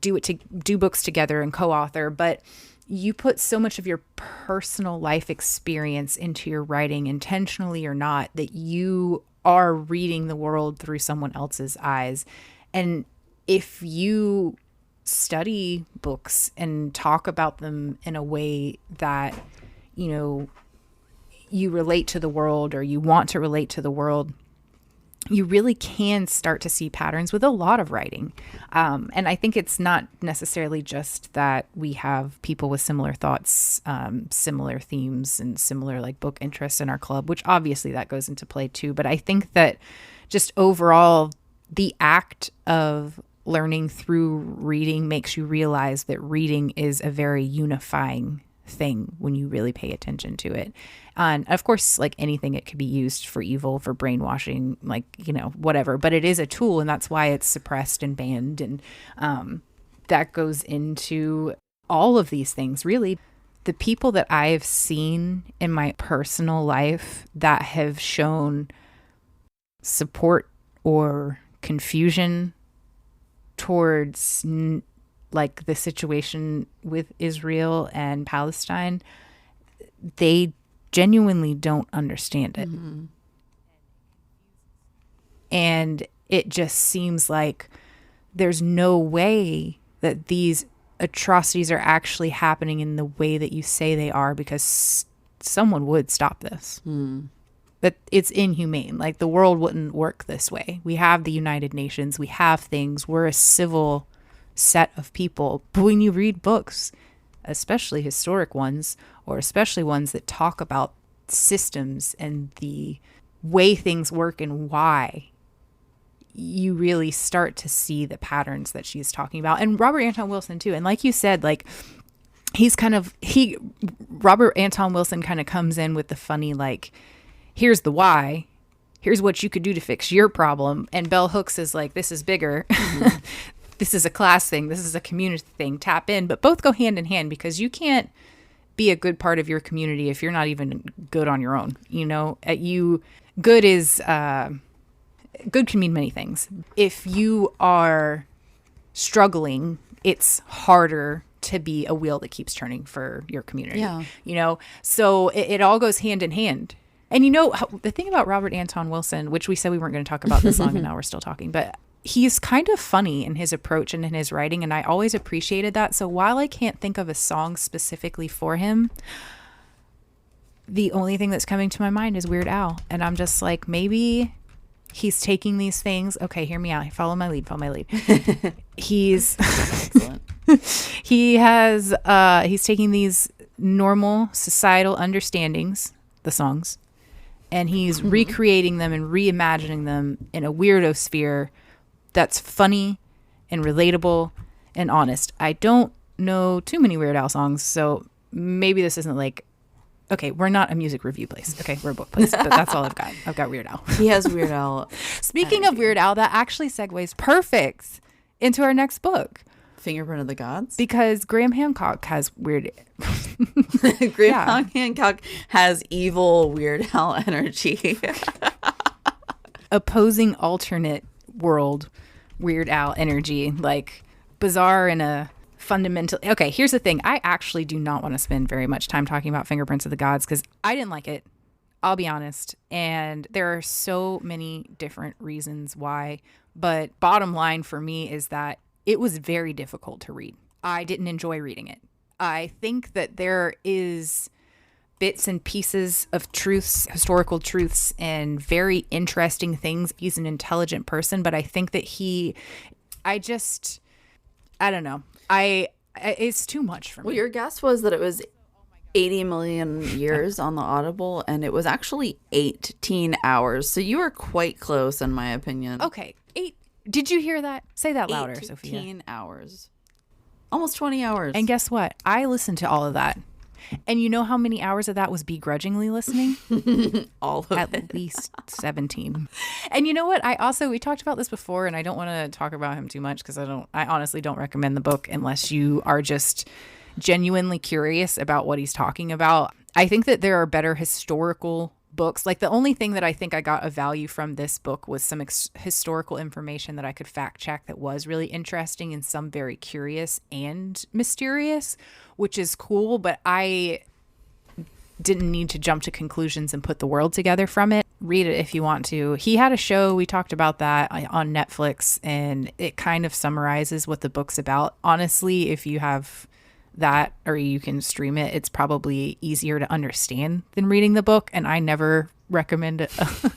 do books together and co-author, but you put so much of your personal life experience into your writing, intentionally or not, that you are reading the world through someone else's eyes. And if you study books and talk about them in a way that, you know, you relate to the world or you want to relate to the world, you really can start to see patterns with a lot of writing. And I think it's not necessarily just that we have people with similar thoughts, similar themes, and similar like book interests in our club, which obviously that goes into play too. But I think that just overall, the act of learning through reading makes you realize that reading is a very unifying thing when you really pay attention to it. And of course, like anything, it could be used for evil, for brainwashing, like, you know, whatever. But it is a tool, and that's why it's suppressed and banned. And that goes into all of these things, really. The people that I've seen in my personal life that have shown support or confusion towards like the situation with Israel and Palestine, they genuinely don't understand it. Mm-hmm. And it just seems like there's no way that these atrocities are actually happening in the way that you say they are, because someone would stop this. But it's inhumane. Like, the world wouldn't work this way. We have the United Nations. We have things. We're a civil set of people. But when you read books, especially historic ones, or especially ones that talk about systems and the way things work and why, you really start to see the patterns that she's talking about. And Robert Anton Wilson too. And like you said, like, Robert Anton Wilson kind of comes in with the funny, like, here's the why, here's what you could do to fix your problem. And Bell Hooks is like, this is bigger. Mm-hmm. This is a class thing. This is a community thing. Tap in. But both go hand in hand, because you can't be a good part of your community if you're not even good on your own. You know, good can mean many things. If you are struggling, it's harder to be a wheel that keeps turning for your community. Yeah. You know, so it all goes hand in hand. And you know, the thing about Robert Anton Wilson, which we said we weren't going to talk about this long, and now we're still talking, but he's kind of funny in his approach and in his writing, and I always appreciated that. So while I can't think of a song specifically for him, the only thing that's coming to my mind is Weird Al. And I'm just like, maybe he's taking these things. Okay, hear me out. Follow my lead. He's excellent. He's taking these normal societal understandings, the songs, and he's recreating them and reimagining them in a weirdo sphere that's funny and relatable and honest. I don't know too many Weird Al songs, so maybe this isn't like, okay, we're not a music review place. Okay, we're a book place, but that's all I've got. I've got Weird Al. He has Weird Al. Speaking of Weird Al, that actually segues perfect into our next book. Fingerprint of the Gods? Because Graham Hancock has weird... Hancock has evil Weird Al energy. Opposing alternate world Weird Al energy. Like, bizarre in a fundamental... Okay, here's the thing. I actually do not want to spend very much time talking about Fingerprints of the Gods, because I didn't like it. I'll be honest. And there are so many different reasons why. But bottom line for me is that it was very difficult to read. I didn't enjoy reading it. I think that there is bits and pieces of truths, historical truths, and very interesting things. He's an intelligent person, but I think that I don't know. It's too much for me. Well, your guess was that it was 80 million years on the Audible, and it was actually 18 hours. So you were quite close, in my opinion. Okay. Did you hear that? Say that louder, Sophia. 18 hours. Almost 20 hours. And guess what? I listened to all of that. And you know how many hours of that was begrudgingly listening? All of it. At least 17. And you know what? We talked about this before, and I don't want to talk about him too much, because I honestly don't recommend the book unless you are just genuinely curious about what he's talking about. I think that there are better historical books. Like, the only thing that I think I got of value from this book was some historical information that I could fact check that was really interesting and some very curious and mysterious, which is cool, but I didn't need to jump to conclusions and put the world together from it. read it if you want to. He had a show, we talked about that on Netflix, and it kind of summarizes what the book's about. Honestly, if you have that or you can stream it, it's probably easier to understand than reading the book. And I never recommend it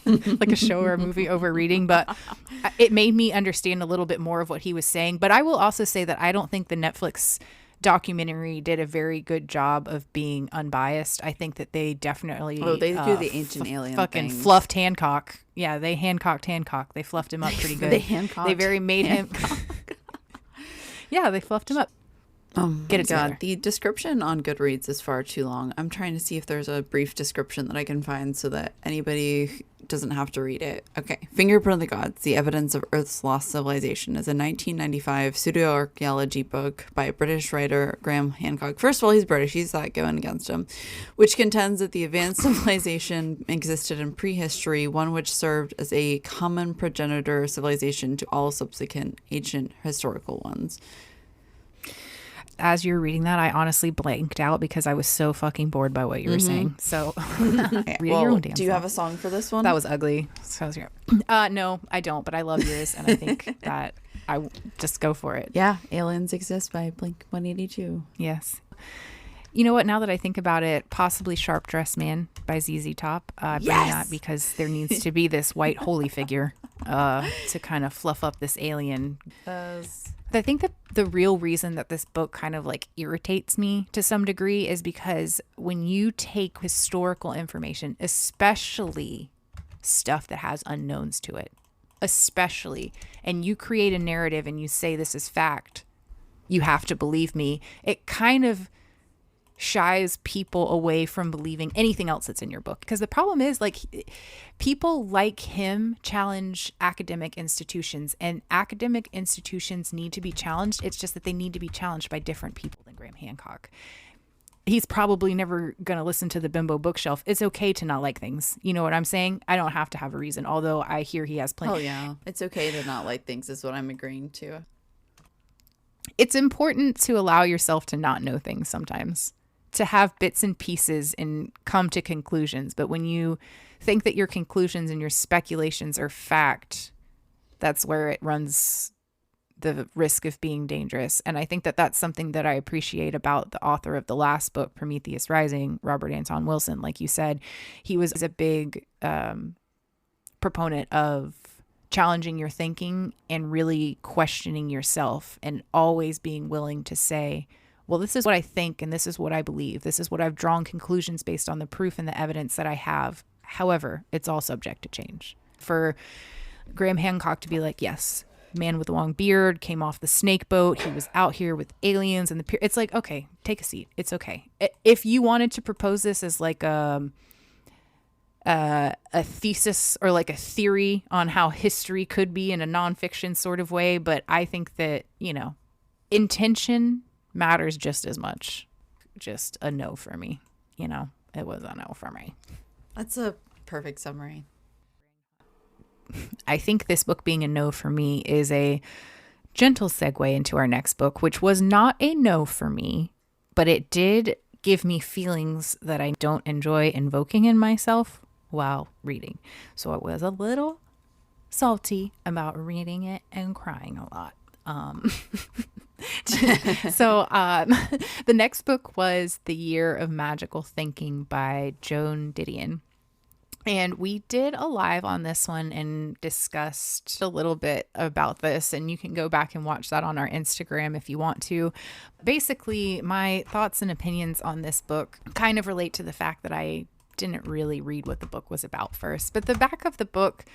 like a show or a movie over reading, but it made me understand a little bit more of what he was saying. But I will also say that I don't think the Netflix documentary did a very good job of being unbiased. I think that they definitely they do the ancient alien fucking things. Fluffed Hancock. Yeah, they Hancocked Hancock. They fluffed him up pretty good. They very made him. Yeah, they fluffed him up. Get it together. The description on Goodreads is far too long. I'm trying to see if there's a brief description that I can find so that anybody doesn't have to read it. Okay. Fingerprint of the Gods, The Evidence of Earth's Lost Civilization is a 1995 pseudo-archaeology book by British writer Graham Hancock. First of all, he's British. He's not going against him. Which contends that the advanced civilization existed in prehistory, one which served as a common progenitor civilization to all subsequent ancient historical ones. As you were reading that, I honestly blanked out because I was so fucking bored by what you were saying. So, okay. Your own damn do you have a song for this one? That was ugly. So no, I don't, but I love yours, and I think that I just go for it. Yeah, Aliens Exist by Blink-182. Yes. You know what? Now that I think about it, possibly Sharp Dressed Man by ZZ Top. Bring that because there needs to be this white holy figure to kind of fluff up this alien. I think that the real reason that this book kind of like irritates me to some degree is because when you take historical information, especially stuff that has unknowns to it, and you create a narrative and you say this is fact, you have to believe me, it kind of shies people away from believing anything else that's in your book. Because the problem is, like, people like him challenge academic institutions, and academic institutions need to be challenged. It's just that they need to be challenged by different people than Graham Hancock. He's probably never going to listen to the Bimbo bookshelf. It's okay to not like things. You know what I'm saying? I don't have to have a reason, although I hear he has plenty. Oh, yeah. It's okay to not like things is what I'm agreeing to. It's important to allow yourself to not know things sometimes, to have bits and pieces and come to conclusions. But when you think that your conclusions and your speculations are fact, that's where it runs the risk of being dangerous. And I think that that's something that I appreciate about the author of the last book, Prometheus Rising, Robert Anton Wilson. Like you said, he was a big proponent of challenging your thinking and really questioning yourself, and always being willing to say, well, this is what I think, and this is what I believe. This is what I've drawn conclusions based on the proof and the evidence that I have. However, it's all subject to change. For Graham Hancock to be like, yes, man with a long beard came off the snake boat. He was out here with aliens and it's like, okay, take a seat. It's okay. If you wanted to propose this as like a thesis or like a theory on how history could be in a nonfiction sort of way, but I think that, intention matters just as much. Just a no for me. It was a no for me. That's a perfect summary. I think this book being a no for me is a gentle segue into our next book, which was not a no for me, but it did give me feelings that I don't enjoy invoking in myself while reading. So I was a little salty about reading it and crying a lot. So the next book was The Year of Magical Thinking by Joan Didion. And we did a live on this one and discussed a little bit about this, and you can go back and watch that on our Instagram if you want to. Basically, my thoughts and opinions on this book kind of relate to the fact that I didn't really read what the book was about first. But the back of the book,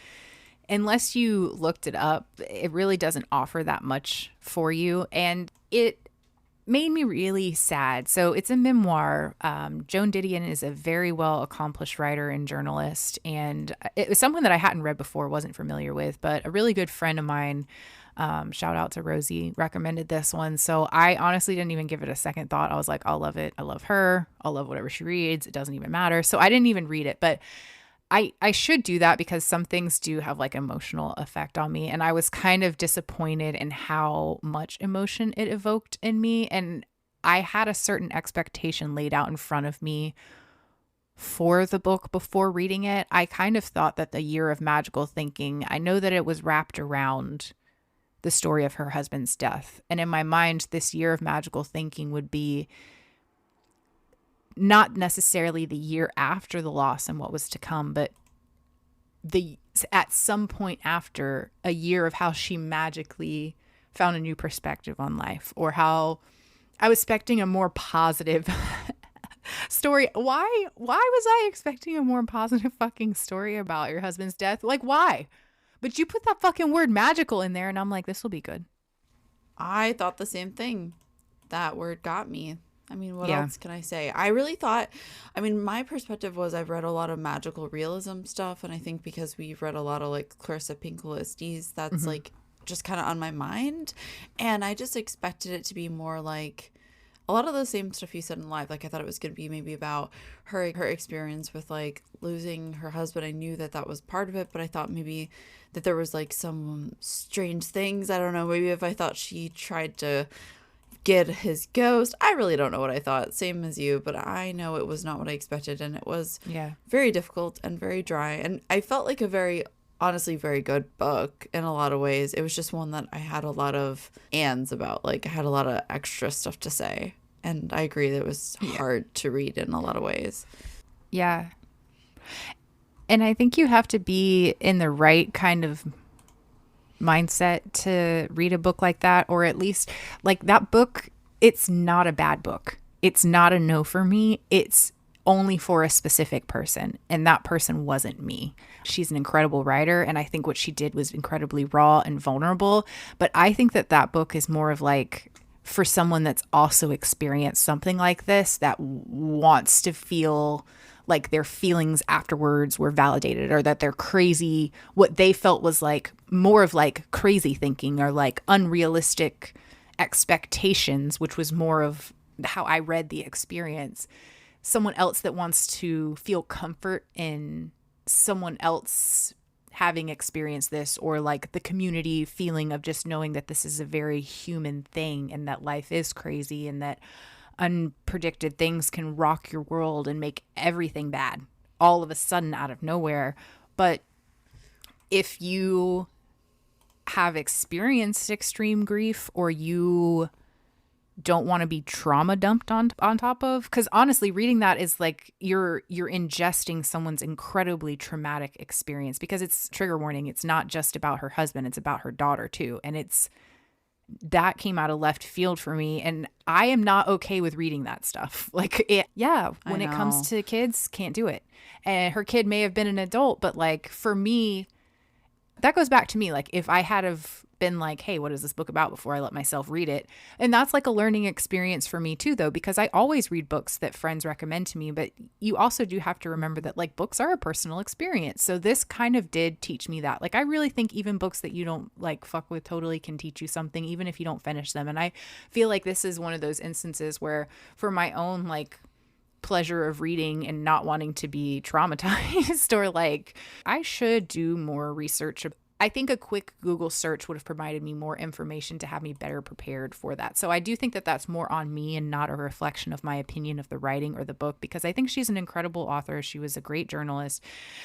unless you looked it up, it really doesn't offer that much for you. And it made me really sad. So it's a memoir. Joan Didion is a very well accomplished writer and journalist. And it was someone that I hadn't read before, wasn't familiar with, but a really good friend of mine, shout out to Rosie, recommended this one. So I honestly didn't even give it a second thought. I was like, I'll love it. I love her. I'll love whatever she reads. It doesn't even matter. So I didn't even read it, but I should do that because some things do have like emotional effect on me. And I was kind of disappointed in how much emotion it evoked in me. And I had a certain expectation laid out in front of me for the book before reading it. I kind of thought that the year of magical thinking, I know that it was wrapped around the story of her husband's death. And in my mind, this year of magical thinking would be not necessarily the year after the loss and what was to come, but at some point after, a year of how she magically found a new perspective on life, or how I was expecting a more positive story. Why was I expecting a more positive fucking story about your husband's death? Like, why? But you put that fucking word magical in there, and I'm like, this will be good. I thought the same thing. That word got me. I mean, what else can I say? I really thought, I mean, my perspective was I've read a lot of magical realism stuff, and I think because we've read a lot of like Clarissa Pinkola Estes, that's like just kind of on my mind. And I just expected it to be more like a lot of the same stuff you said in Live. Like, I thought it was going to be maybe about her experience with like losing her husband. I knew that was part of it, but I thought maybe that there was like some strange things. I don't know. Maybe if I thought she tried to get his ghost. I really don't know what I thought. Same as you, but I know it was not what I expected, and it was very difficult and very dry. And I felt like a very, honestly, very good book in a lot of ways. It was just one that I had a lot of ands about. Like, I had a lot of extra stuff to say. And I agree that it was hard to read in a lot of ways. Yeah. And I think you have to be in the right kind of mindset to read a book like that, or at least like that book. It's not a bad book. It's not a no for me. It's only for a specific person, and that person wasn't me. She's an incredible writer, and I think what she did was incredibly raw and vulnerable, but I think that book is more of like for someone that's also experienced something like this, that wants to feel like their feelings afterwards were validated, or that they're crazy, what they felt was like more of like crazy thinking or like unrealistic expectations, which was more of how I read the experience. Someone else that wants to feel comfort in someone else having experienced this, or like the community feeling of just knowing that this is a very human thing, and that life is crazy, and that unpredicted things can rock your world and make everything bad all of a sudden out of nowhere. But if you have experienced extreme grief, or you don't want to be trauma dumped on top of, because honestly, reading that is like you're ingesting someone's incredibly traumatic experience, because it's trigger warning. It's not just about her husband, it's about her daughter too. And that came out of left field for me, and I am not okay with reading that stuff. Like, when it comes to kids, can't do it. And her kid may have been an adult, but like for me, that goes back to me. Like, if I had have been like, hey, what is this book about, before I let myself read it? And that's like a learning experience for me too, though, because I always read books that friends recommend to me, but you also do have to remember that like books are a personal experience. So this kind of did teach me that. Like, I really think even books that you don't like fuck with totally can teach you something, even if you don't finish them. And I feel like this is one of those instances where, for my own like pleasure of reading and not wanting to be traumatized, or like, I should do more research. I think a quick Google search would have provided me more information to have me better prepared for that. So I do think that that's more on me and not a reflection of my opinion of the writing or the book, because I think she's an incredible author. She was a great journalist.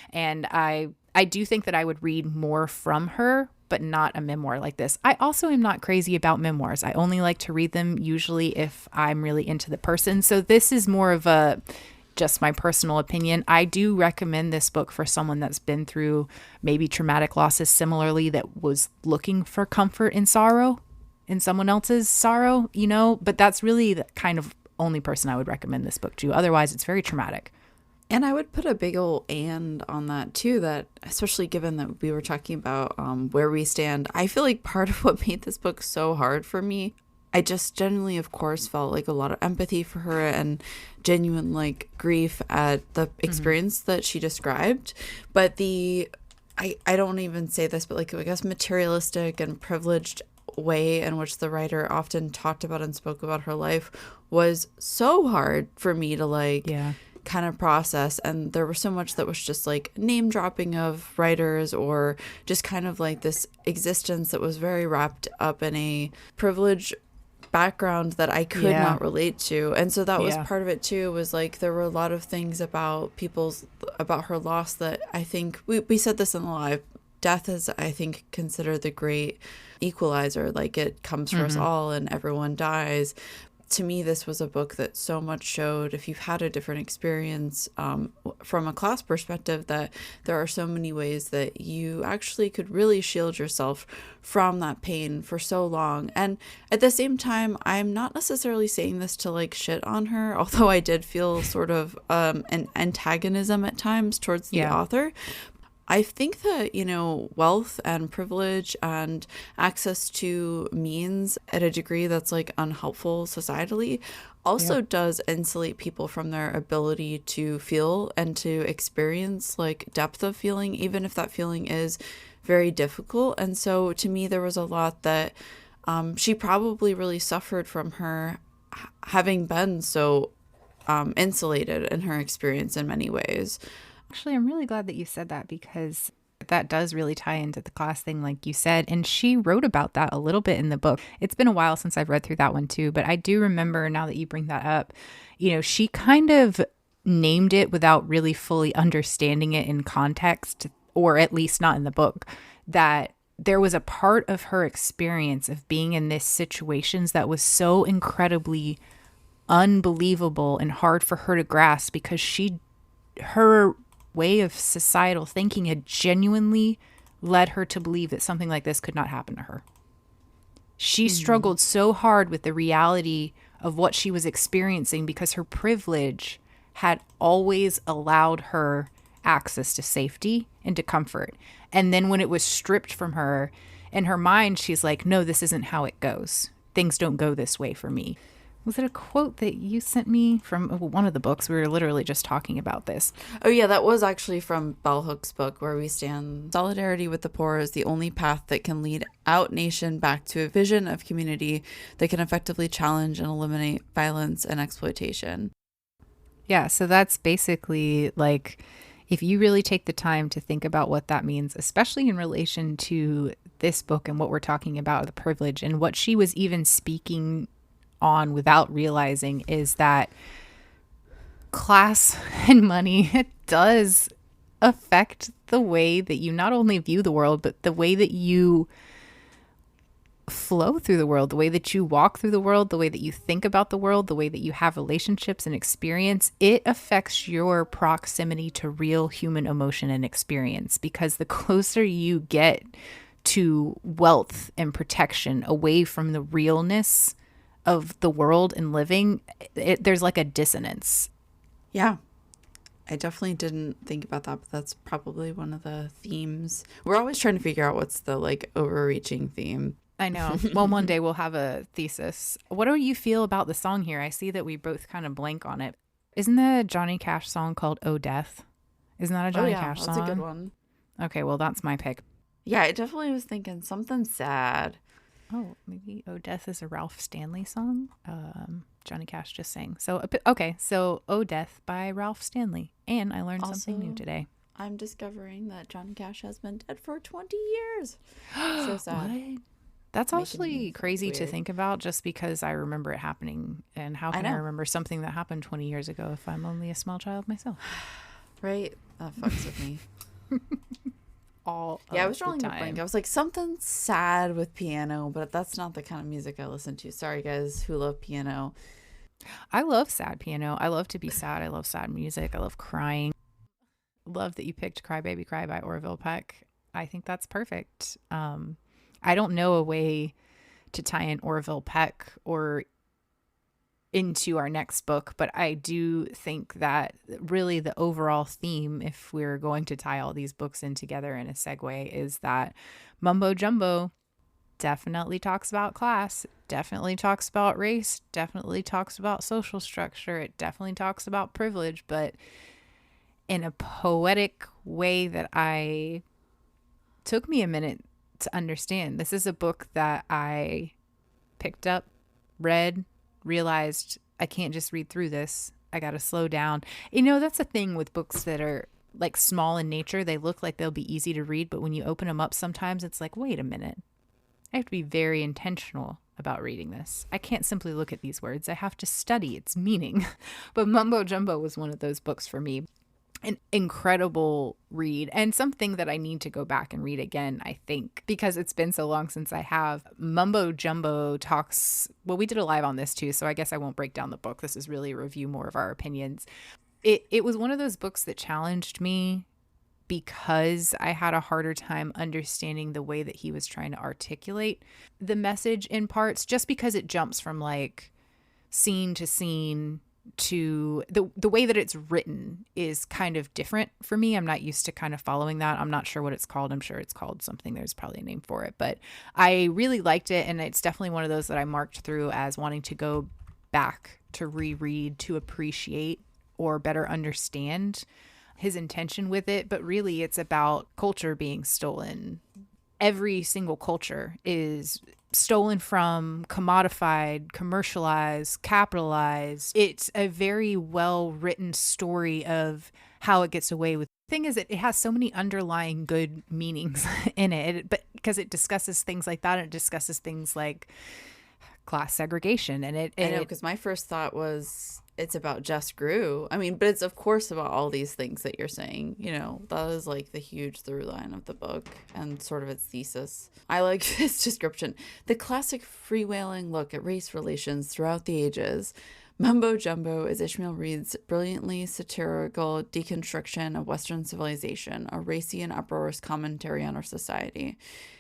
And I do think that I would read more from her, but not a memoir like this. I also am not crazy about memoirs. I only like to read them usually if I'm really into the person. So this is more of a just my personal opinion. I do recommend this book for someone that's been through maybe traumatic losses similarly, that was looking for comfort in sorrow, in someone else's sorrow, you know, but that's really the kind of only person I would recommend this book to. Otherwise, it's very traumatic. And I would put a big old and on that too, that especially given that we were talking about where we stand, I feel like part of what made this book so hard for me, I just genuinely, of course, felt like a lot of empathy for her and genuine like grief at the experience that she described. But I don't even say this, but like, I guess, materialistic and privileged way in which the writer often talked about and spoke about her life was so hard for me to like kind of process. And there was so much that was just like name dropping of writers, or just kind of like this existence that was very wrapped up in a privilege background that I could not relate to. And so that was part of it too, was like there were a lot of things about her loss that I think we said this in the live. Death is, I think, considered the great equalizer. Like it comes for us all and everyone dies. To me, this was a book that so much showed, if you've had a different experience from a class perspective, that there are so many ways that you actually could really shield yourself from that pain for so long. And at the same time, I'm not necessarily saying this to like shit on her, although I did feel sort of an antagonism at times towards the author. I think that, wealth and privilege and access to means at a degree that's like unhelpful societally also does insulate people from their ability to feel and to experience like depth of feeling, even if that feeling is very difficult. And so to me, there was a lot that she probably really suffered from her having been so insulated in her experience in many ways. Actually, I'm really glad that you said that, because that does really tie into the class thing, like you said. And she wrote about that a little bit in the book. It's been a while since I've read through that one too, but I do remember, now that you bring that up, she kind of named it without really fully understanding it in context, or at least not in the book, that there was a part of her experience of being in these situations that was so incredibly unbelievable and hard for her to grasp, because her way of societal thinking had genuinely led her to believe that something like this could not happen to her. She struggled so hard with the reality of what she was experiencing, because her privilege had always allowed her access to safety and to comfort. And then when it was stripped from her, in her mind, she's like, no, this isn't how it goes. Things don't go this way for me. Was it a quote that you sent me from one of the books? We were literally just talking about this. Oh, yeah, that was actually from Bell Hook's book, Where We Stand. Solidarity with the poor is the only path that can lead our nation back to a vision of community that can effectively challenge and eliminate violence and exploitation. Yeah, so that's basically like, if you really take the time to think about what that means, especially in relation to this book and what we're talking about, the privilege, and what she was even speaking on without realizing, is that class and money, it does affect the way that you not only view the world, but the way that you flow through the world, the way that you walk through the world, the way that you think about the world, the way that you have relationships and experience. It affects your proximity to real human emotion and experience, because the closer you get to wealth and protection away from the realness of the world and living, there's like a dissonance. Yeah, I definitely didn't think about that, but that's probably one of the themes. We're always trying to figure out what's the like overreaching theme. I know. Well, one day we'll have a thesis. What do you feel about the song here? I see that we both kind of blank on it. Isn't the Johnny Cash song called Oh Death? Isn't that a Johnny Cash song? That's a good one. Okay, well, that's my pick. Yeah, I definitely was thinking something sad. Oh, maybe Oh Death is a Ralph Stanley song. Johnny Cash just sang. So, okay, so Oh Death by Ralph Stanley. And I learned something new today. I'm discovering that Johnny Cash has been dead for 20 years. So sad. What? That's actually crazy to think about, just because I remember it happening. And how can I remember something that happened 20 years ago if I'm only a small child myself? Right? That fucks with me. I was drawing a blank. I was like, something sad with piano, but that's not the kind of music I listen to. Sorry, guys who love piano. I love sad piano. I love to be sad. I love sad music. I love crying. Love that you picked Cry Baby Cry by Orville Peck. I think that's perfect. I don't know a way to tie in Orville Peck or into our next book, but I do think that really the overall theme, if we're going to tie all these books in together in a segue, is that Mumbo Jumbo definitely talks about class, definitely talks about race, definitely talks about social structure, it definitely talks about privilege, but in a poetic way that took me a minute to understand. This is a book that I picked up, read, realized I can't just read through this. I got to slow down. That's the thing with books that are like small in nature. They look like they'll be easy to read, but when you open them up, sometimes it's like, wait a minute. I have to be very intentional about reading this. I can't simply look at these words. I have to study its meaning. But Mumbo Jumbo was one of those books for me. An incredible read, and something that I need to go back and read again, I think, because it's been so long since I have. Mumbo Jumbo talks, well, we did a live on this too, so I guess I won't break down the book. This is really a review more of our opinions. It was one of those books that challenged me because I had a harder time understanding the way that he was trying to articulate the message in parts, just because it jumps from like scene to scene to the way that it's written is kind of different for me. I'm not used to kind of following that. I'm not sure what it's called. I'm sure it's called something. There's probably a name for it, but I really liked it. And it's definitely one of those that I marked through as wanting to go back to reread, to appreciate or better understand his intention with it. But really it's about culture being stolen. Every single culture is stolen from, commodified, commercialized, capitalized. It's a very well written story of how it gets away with. The thing is that it has so many underlying good meanings in it, but because it discusses things like that, and it discusses things like class segregation, and I know, because my first thought was it's about Just Grew. I mean, but it's of course about all these things that you're saying. You know, that is like the huge through line of the book and sort of its thesis. I like this description. The classic freewheeling look at race relations throughout the ages. Mumbo Jumbo is Ishmael Reed's brilliantly satirical deconstruction of Western civilization, a racy and uproarious commentary on our society.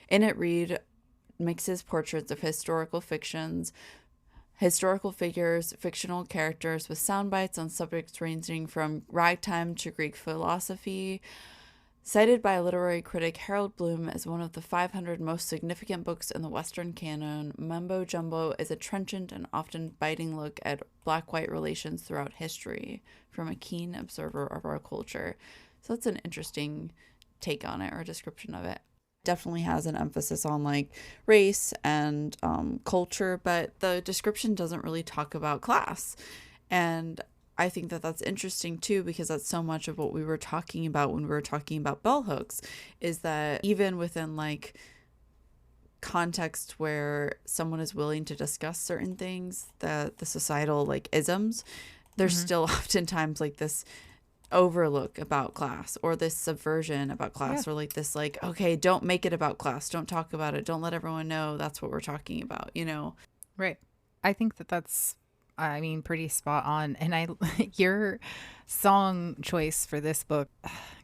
In it, Reed mixes portraits of historical figures, fictional characters with sound bites on subjects ranging from ragtime to Greek philosophy. Cited by literary critic Harold Bloom as one of the 500 most significant books in the Western canon, Mumbo Jumbo is a trenchant and often biting look at black-white relations throughout history from a keen observer of our culture. So that's an interesting take on it, or description of it. Definitely has an emphasis on like race and culture, but the description doesn't really talk about class. And I think that that's interesting too, because that's so much of what we were talking about when we were talking about bell hooks, is that even within like context where someone is willing to discuss certain things, that the societal like isms, there's still oftentimes like this overlook about class, or this subversion about class, or like this like, okay, don't make it about class, don't talk about it, don't let everyone know that's what we're talking about, you know? Right. I think that that's, I mean, pretty spot on. And your song choice for this book,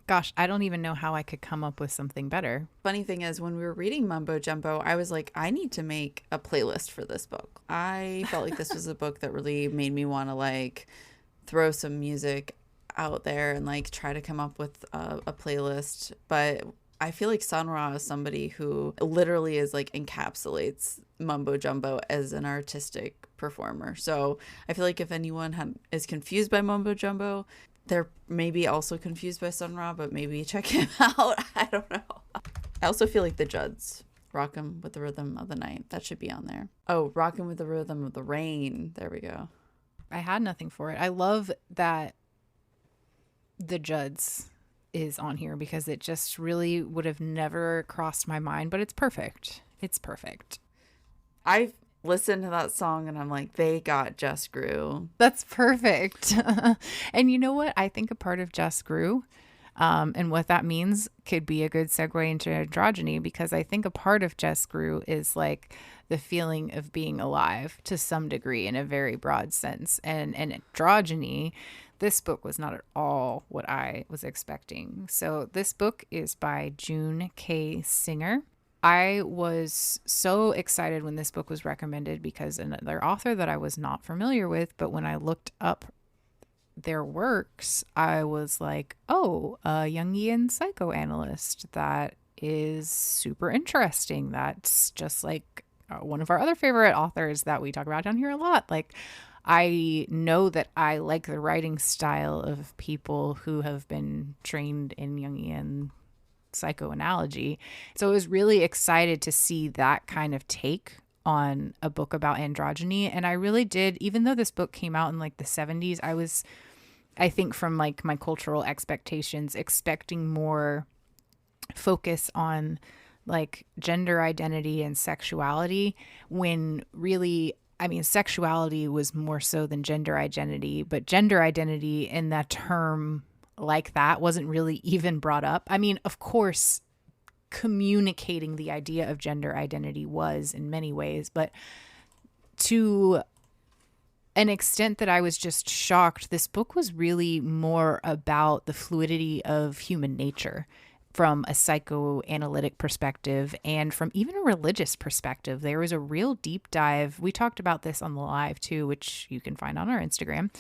gosh, I don't even know how I could come up with something better. Funny thing is, when we were reading Mumbo Jumbo, I was like, I need to make a playlist for this book. I felt like this was a book that really made me want to like throw some music out there and like try to come up with a playlist. But I feel like Sun Ra is somebody who literally is like encapsulates Mumbo Jumbo as an artistic performer. So I feel like if anyone is confused by Mumbo Jumbo, they're maybe also confused by Sun Ra, but maybe check him out. I don't know. I also feel like the Judds, Rockin' with the Rhythm of the Night, that should be on there. Oh, Rockin' with the Rhythm of the Rain. There we go. I had nothing for it. I love that the Judds is on here, because it just really would have never crossed my mind, but it's perfect. It's perfect. I've listened to that song and I'm like, they got Just Grew. That's perfect. And you know what? I think a part of Just Grew, and what that means could be a good segue into androgyny, because I think a part of Just Grew is like the feeling of being alive to some degree in a very broad sense. And androgyny, this book was not at all what I was expecting. So this book is by June K. Singer. I was so excited when this book was recommended, because another author that I was not familiar with, but when I looked up their works, I was like, oh, a Jungian psychoanalyst. That is super interesting. That's just like one of our other favorite authors that we talk about down here a lot. Like, I know that I like the writing style of people who have been trained in Jungian psychoanalogy. So I was really excited to see that kind of take on a book about androgyny. And I really did, even though this book came out in like the 70s, I think from like my cultural expectations, expecting more focus on like gender identity and sexuality, when really, I mean, sexuality was more so than gender identity, but gender identity in that term like that wasn't really even brought up. I mean, of course, communicating the idea of gender identity was in many ways, but to an extent that I was just shocked, this book was really more about the fluidity of human nature from a psychoanalytic perspective and from even a religious perspective. There was a real deep dive. We talked about this on the live too, which you can find on our Instagram.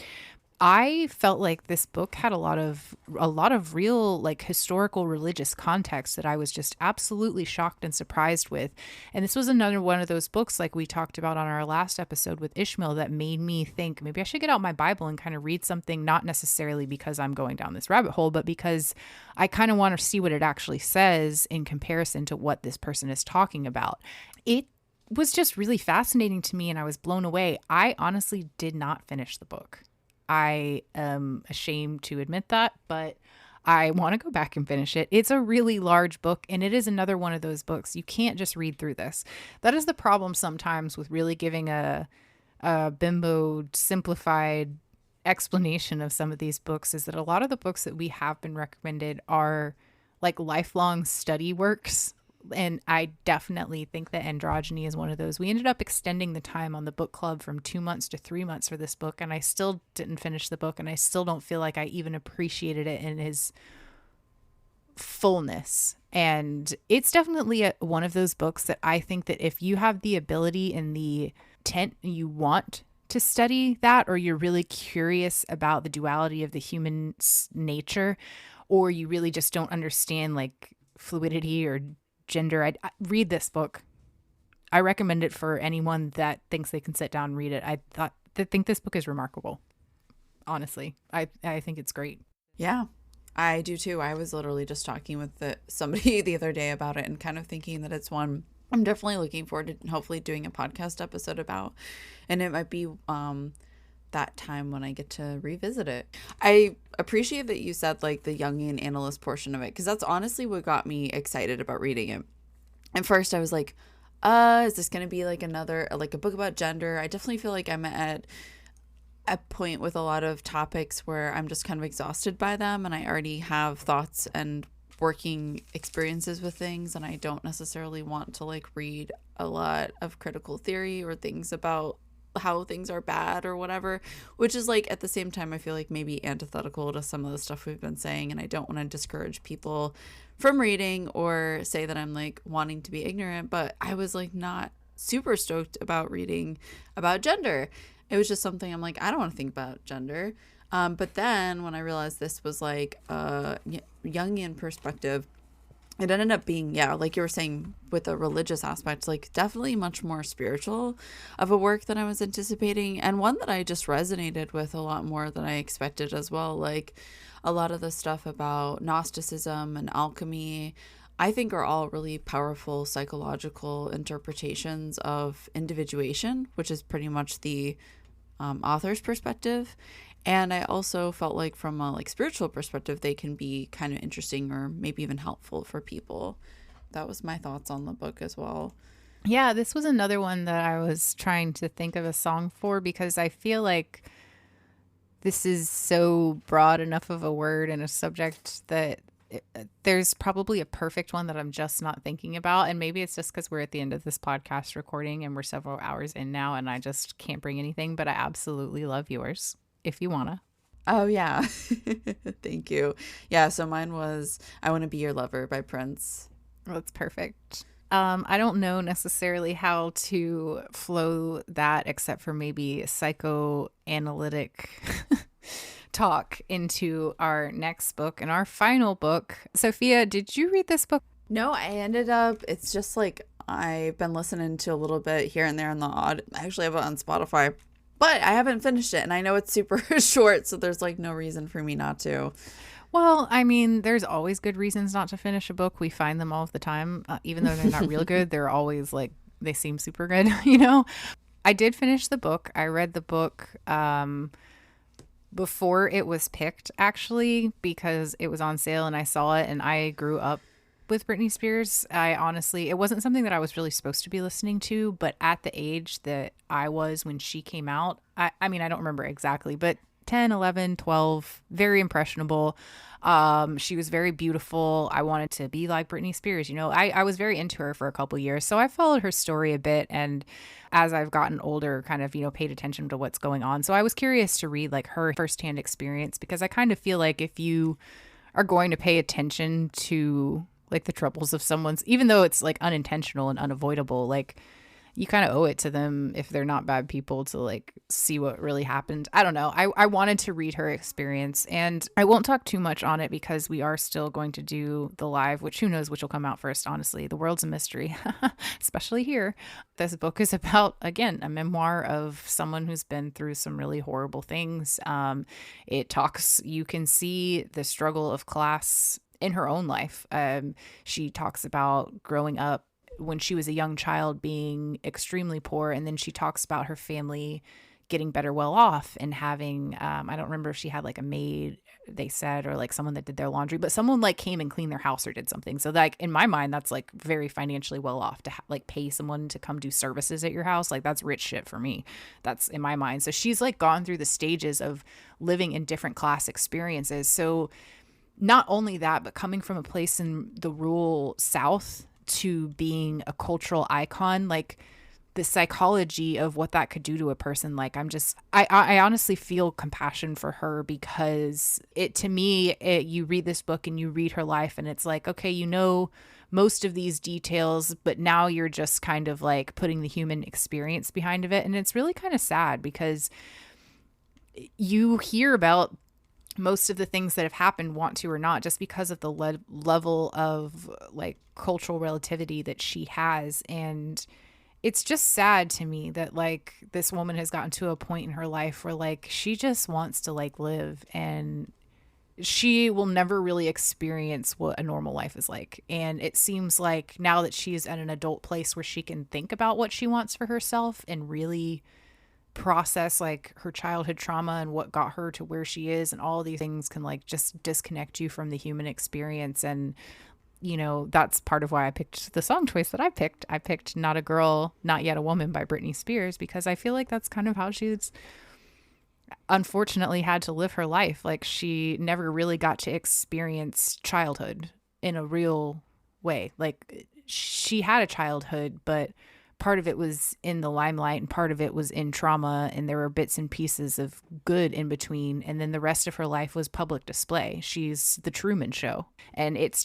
I felt like this book had a lot of real like historical religious context that I was just absolutely shocked and surprised with. And this was another one of those books like we talked about on our last episode with Ishmael that made me think maybe I should get out my Bible and kind of read something, not necessarily because I'm going down this rabbit hole, but because I kind of want to see what it actually says in comparison to what this person is talking about. It was just really fascinating to me and I was blown away. I honestly did not finish the book. I am ashamed to admit that, but I want to go back and finish it. It's a really large book, and it is another one of those books. You can't just read through this. That is the problem sometimes with really giving a bimbo simplified explanation of some of these books, is that a lot of the books that we have been recommended are like lifelong study works. And I definitely think that Androgyny is one of those. We ended up extending the time on the book club from 2 months to 3 months for this book. And I still didn't finish the book. And I still don't feel like I even appreciated it in its fullness. And it's definitely one of those books that I think that if you have the ability and the intent, you want to study that, or you're really curious about the duality of the human nature, or you really just don't understand like fluidity or gender, I read this book. I recommend it for anyone that thinks they can sit down and read it. I think this book is remarkable. Honestly, I think it's great. Yeah, I do too. I was literally just talking with somebody the other day about it and kind of thinking that it's one I'm definitely looking forward to hopefully doing a podcast episode about. And it might be that time when I get to revisit it. I appreciate that you said like the Jungian analyst portion of it, because that's honestly what got me excited about reading it. At first I was like, is this going to be like another, like a book about gender? I definitely feel like I'm at a point with a lot of topics where I'm just kind of exhausted by them, and I already have thoughts and working experiences with things, and I don't necessarily want to like read a lot of critical theory or things about how things are bad or whatever, which is like at the same time I feel like maybe antithetical to some of the stuff we've been saying, and I don't want to discourage people from reading or say that I'm like wanting to be ignorant, but I was like not super stoked about reading about gender. It was just something I'm like, I don't want to think about gender. But then when I realized this was like a Jungian perspective, it ended up being, yeah, like you were saying with a religious aspect, like definitely much more spiritual of a work than I was anticipating, and one that I just resonated with a lot more than I expected as well. Like a lot of the stuff about Gnosticism and alchemy, I think are all really powerful psychological interpretations of individuation, which is pretty much the author's perspective. And I also felt like from a like spiritual perspective, they can be kind of interesting or maybe even helpful for people. That was my thoughts on the book as well. Yeah, this was another one that I was trying to think of a song for, because I feel like this is so broad enough of a word and a subject that there's probably a perfect one that I'm just not thinking about. And maybe it's just because we're at the end of this podcast recording and we're several hours in now and I just can't bring anything, but I absolutely love yours. If you wanna. Oh yeah. Thank you. Yeah, so mine was I Want to Be Your Lover by Prince. That's perfect. I don't know necessarily how to flow that except for maybe psychoanalytic talk into our next book and our final book. Sophia, did you read this book? No, I ended up, it's just like I've been listening to a little bit here and there on the odd. I actually have it on Spotify, but I haven't finished it, and I know it's super short, so there's like no reason for me not to. Well, I mean, there's always good reasons not to finish a book. We find them all the time. Even though they're not real good, they're always like, they seem super good, you know? I did finish the book. I read the book before it was picked, actually, because it was on sale and I saw it, and I grew up with Britney Spears. I honestly, it wasn't something that I was really supposed to be listening to, but at the age that I was when she came out, I mean, I don't remember exactly, but 10, 11, 12, very impressionable. She was very beautiful. I wanted to be like Britney Spears. You know, I was very into her for a couple years. So I followed her story a bit. And as I've gotten older, kind of, you know, paid attention to what's going on. So I was curious to read like her firsthand experience, because I kind of feel like if you are going to pay attention to like the troubles of someone's, even though it's like unintentional and unavoidable, like you kind of owe it to them, if they're not bad people, to like see what really happened. I don't know. I wanted to read her experience, and I won't talk too much on it because we are still going to do the live, which who knows which will come out first. Honestly, the world's a mystery, especially here. This book is about, again, a memoir of someone who's been through some really horrible things. It talks, you can see the struggle of class in her own life. She talks about growing up when she was a young child being extremely poor, and then she talks about her family getting better well off and having I don't remember if she had like a maid, they said, or like someone that did their laundry, but someone like came and cleaned their house or did something. So like in my mind, that's like very financially well off to like pay someone to come do services at your house. Like that's rich shit for me. That's in my mind. So she's like gone through the stages of living in different class experiences. So not only that, but coming from a place in the rural South to being a cultural icon, like the psychology of what that could do to a person. Like I honestly feel compassion for her, because it, to me, you read this book and you read her life and it's like, okay, you know most of these details, but now you're just kind of like putting the human experience behind of it. And it's really kind of sad, because you hear about most of the things that have happened, want to or not, just because of the level of like cultural relativity that she has. And it's just sad to me that like this woman has gotten to a point in her life where like she just wants to like live, and she will never really experience what a normal life is like. And it seems like now that she's at an adult place where she can think about what she wants for herself and really process like her childhood trauma and what got her to where she is, and all these things can like just disconnect you from the human experience. And you know, that's part of why I picked the song choice that I picked Not a Girl, Not Yet a Woman by Britney Spears, because I feel like that's kind of how she's unfortunately had to live her life. Like she never really got to experience childhood in a real way. Like she had a childhood, but part of it was in the limelight and part of it was in trauma, and there were bits and pieces of good in between, and then the rest of her life was public display. She's the Truman Show, and it's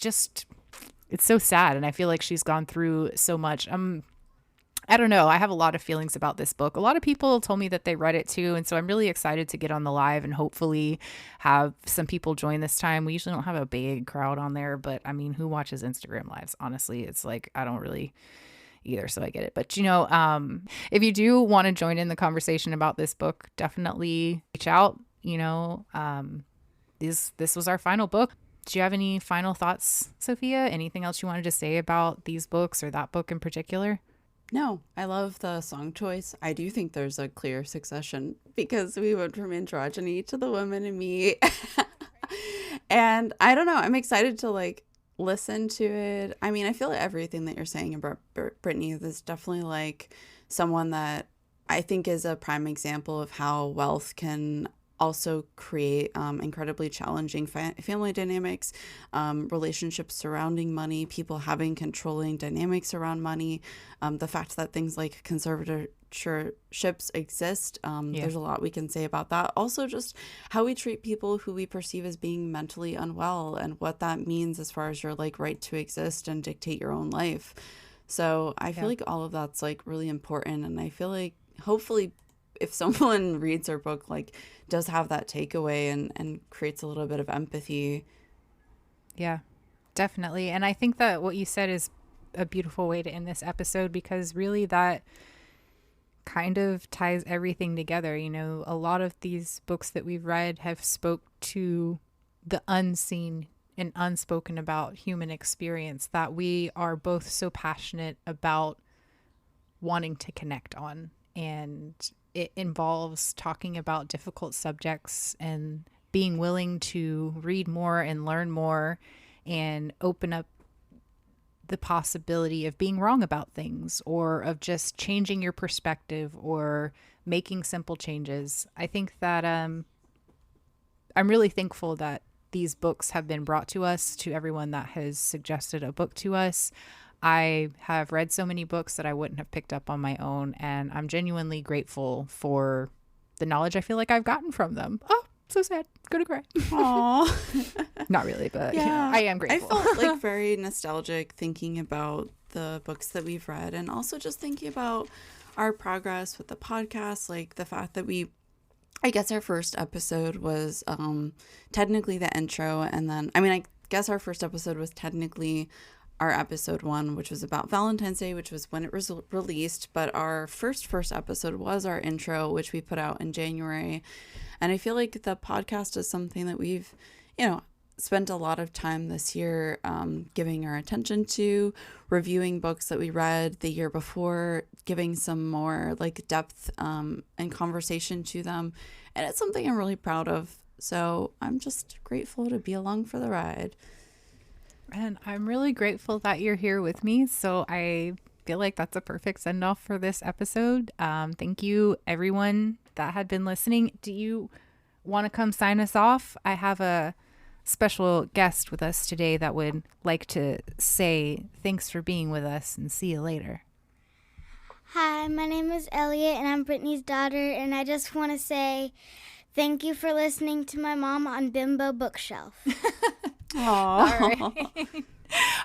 so sad. And I feel like she's gone through so much. I don't know, I have a lot of feelings about this book. A lot of people told me that they read it too, and so I'm really excited to get on the live and hopefully have some people join this time. We usually don't have a big crowd on there, but I mean, who watches Instagram lives? Honestly, it's like I don't really either, so I get it. But you know, if you do want to join in the conversation about this book, definitely reach out. You know, this was our final book. Do you have any final thoughts, Sophia? Anything else you wanted to say about these books or that book in particular? No, I love the song choice. I do think there's a clear succession, because we went from Androgyny to The Woman in Me. And I don't know, I'm excited to like listen to it. I mean, I feel like everything that you're saying about Britney is definitely like someone that I think is a prime example of how wealth can also create incredibly challenging family dynamics, relationships surrounding money, people having controlling dynamics around money, the fact that things like conservatorships exist. There's a lot we can say about that. Also, just how we treat people who we perceive as being mentally unwell, and what that means as far as your like right to exist and dictate your own life. So I feel like all of that's like really important, and I feel like hopefully if someone reads her book, like does have that takeaway and creates a little bit of empathy. Yeah, definitely. And I think that what you said is a beautiful way to end this episode, because really that kind of ties everything together. You know, a lot of these books that we've read have spoke to the unseen and unspoken about human experience that we are both so passionate about wanting to connect on. And it involves talking about difficult subjects and being willing to read more and learn more and open up the possibility of being wrong about things, or of just changing your perspective, or making simple changes. I think that I'm really thankful that these books have been brought to us, to everyone that has suggested a book to us. I have read so many books that I wouldn't have picked up on my own, and I'm genuinely grateful for the knowledge I feel like I've gotten from them. Oh, so sad. Go to cry. Aww. Not really, but yeah, I am grateful. I felt like very nostalgic thinking about the books that we've read, and also just thinking about our progress with the podcast, like the fact that I guess our first episode was technically the intro, and then, I guess our first episode was technically our episode 1, which was about Valentine's Day, which was when it was released, but our first episode was our intro, which we put out in January. And I feel like the podcast is something that we've, spent a lot of time this year giving our attention to, reviewing books that we read the year before, giving some more like depth and conversation to them. And it's something I'm really proud of. So I'm just grateful to be along for the ride. And I'm really grateful that you're here with me. So I feel like that's a perfect send off for this episode. Thank you, everyone that had been listening. Do you want to come sign us off? I have a special guest with us today that would like to say thanks for being with us and see you later. Hi, my name is Elliot and I'm Brittany's daughter, and I just want to say thank you for listening to my mom on Bimbo Bookshelf. All right.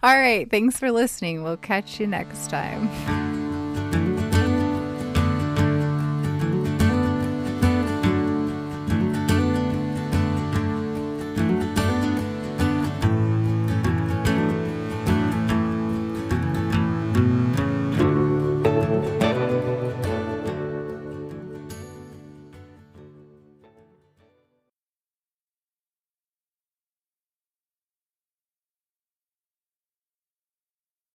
All right. Thanks for listening. We'll catch you next time.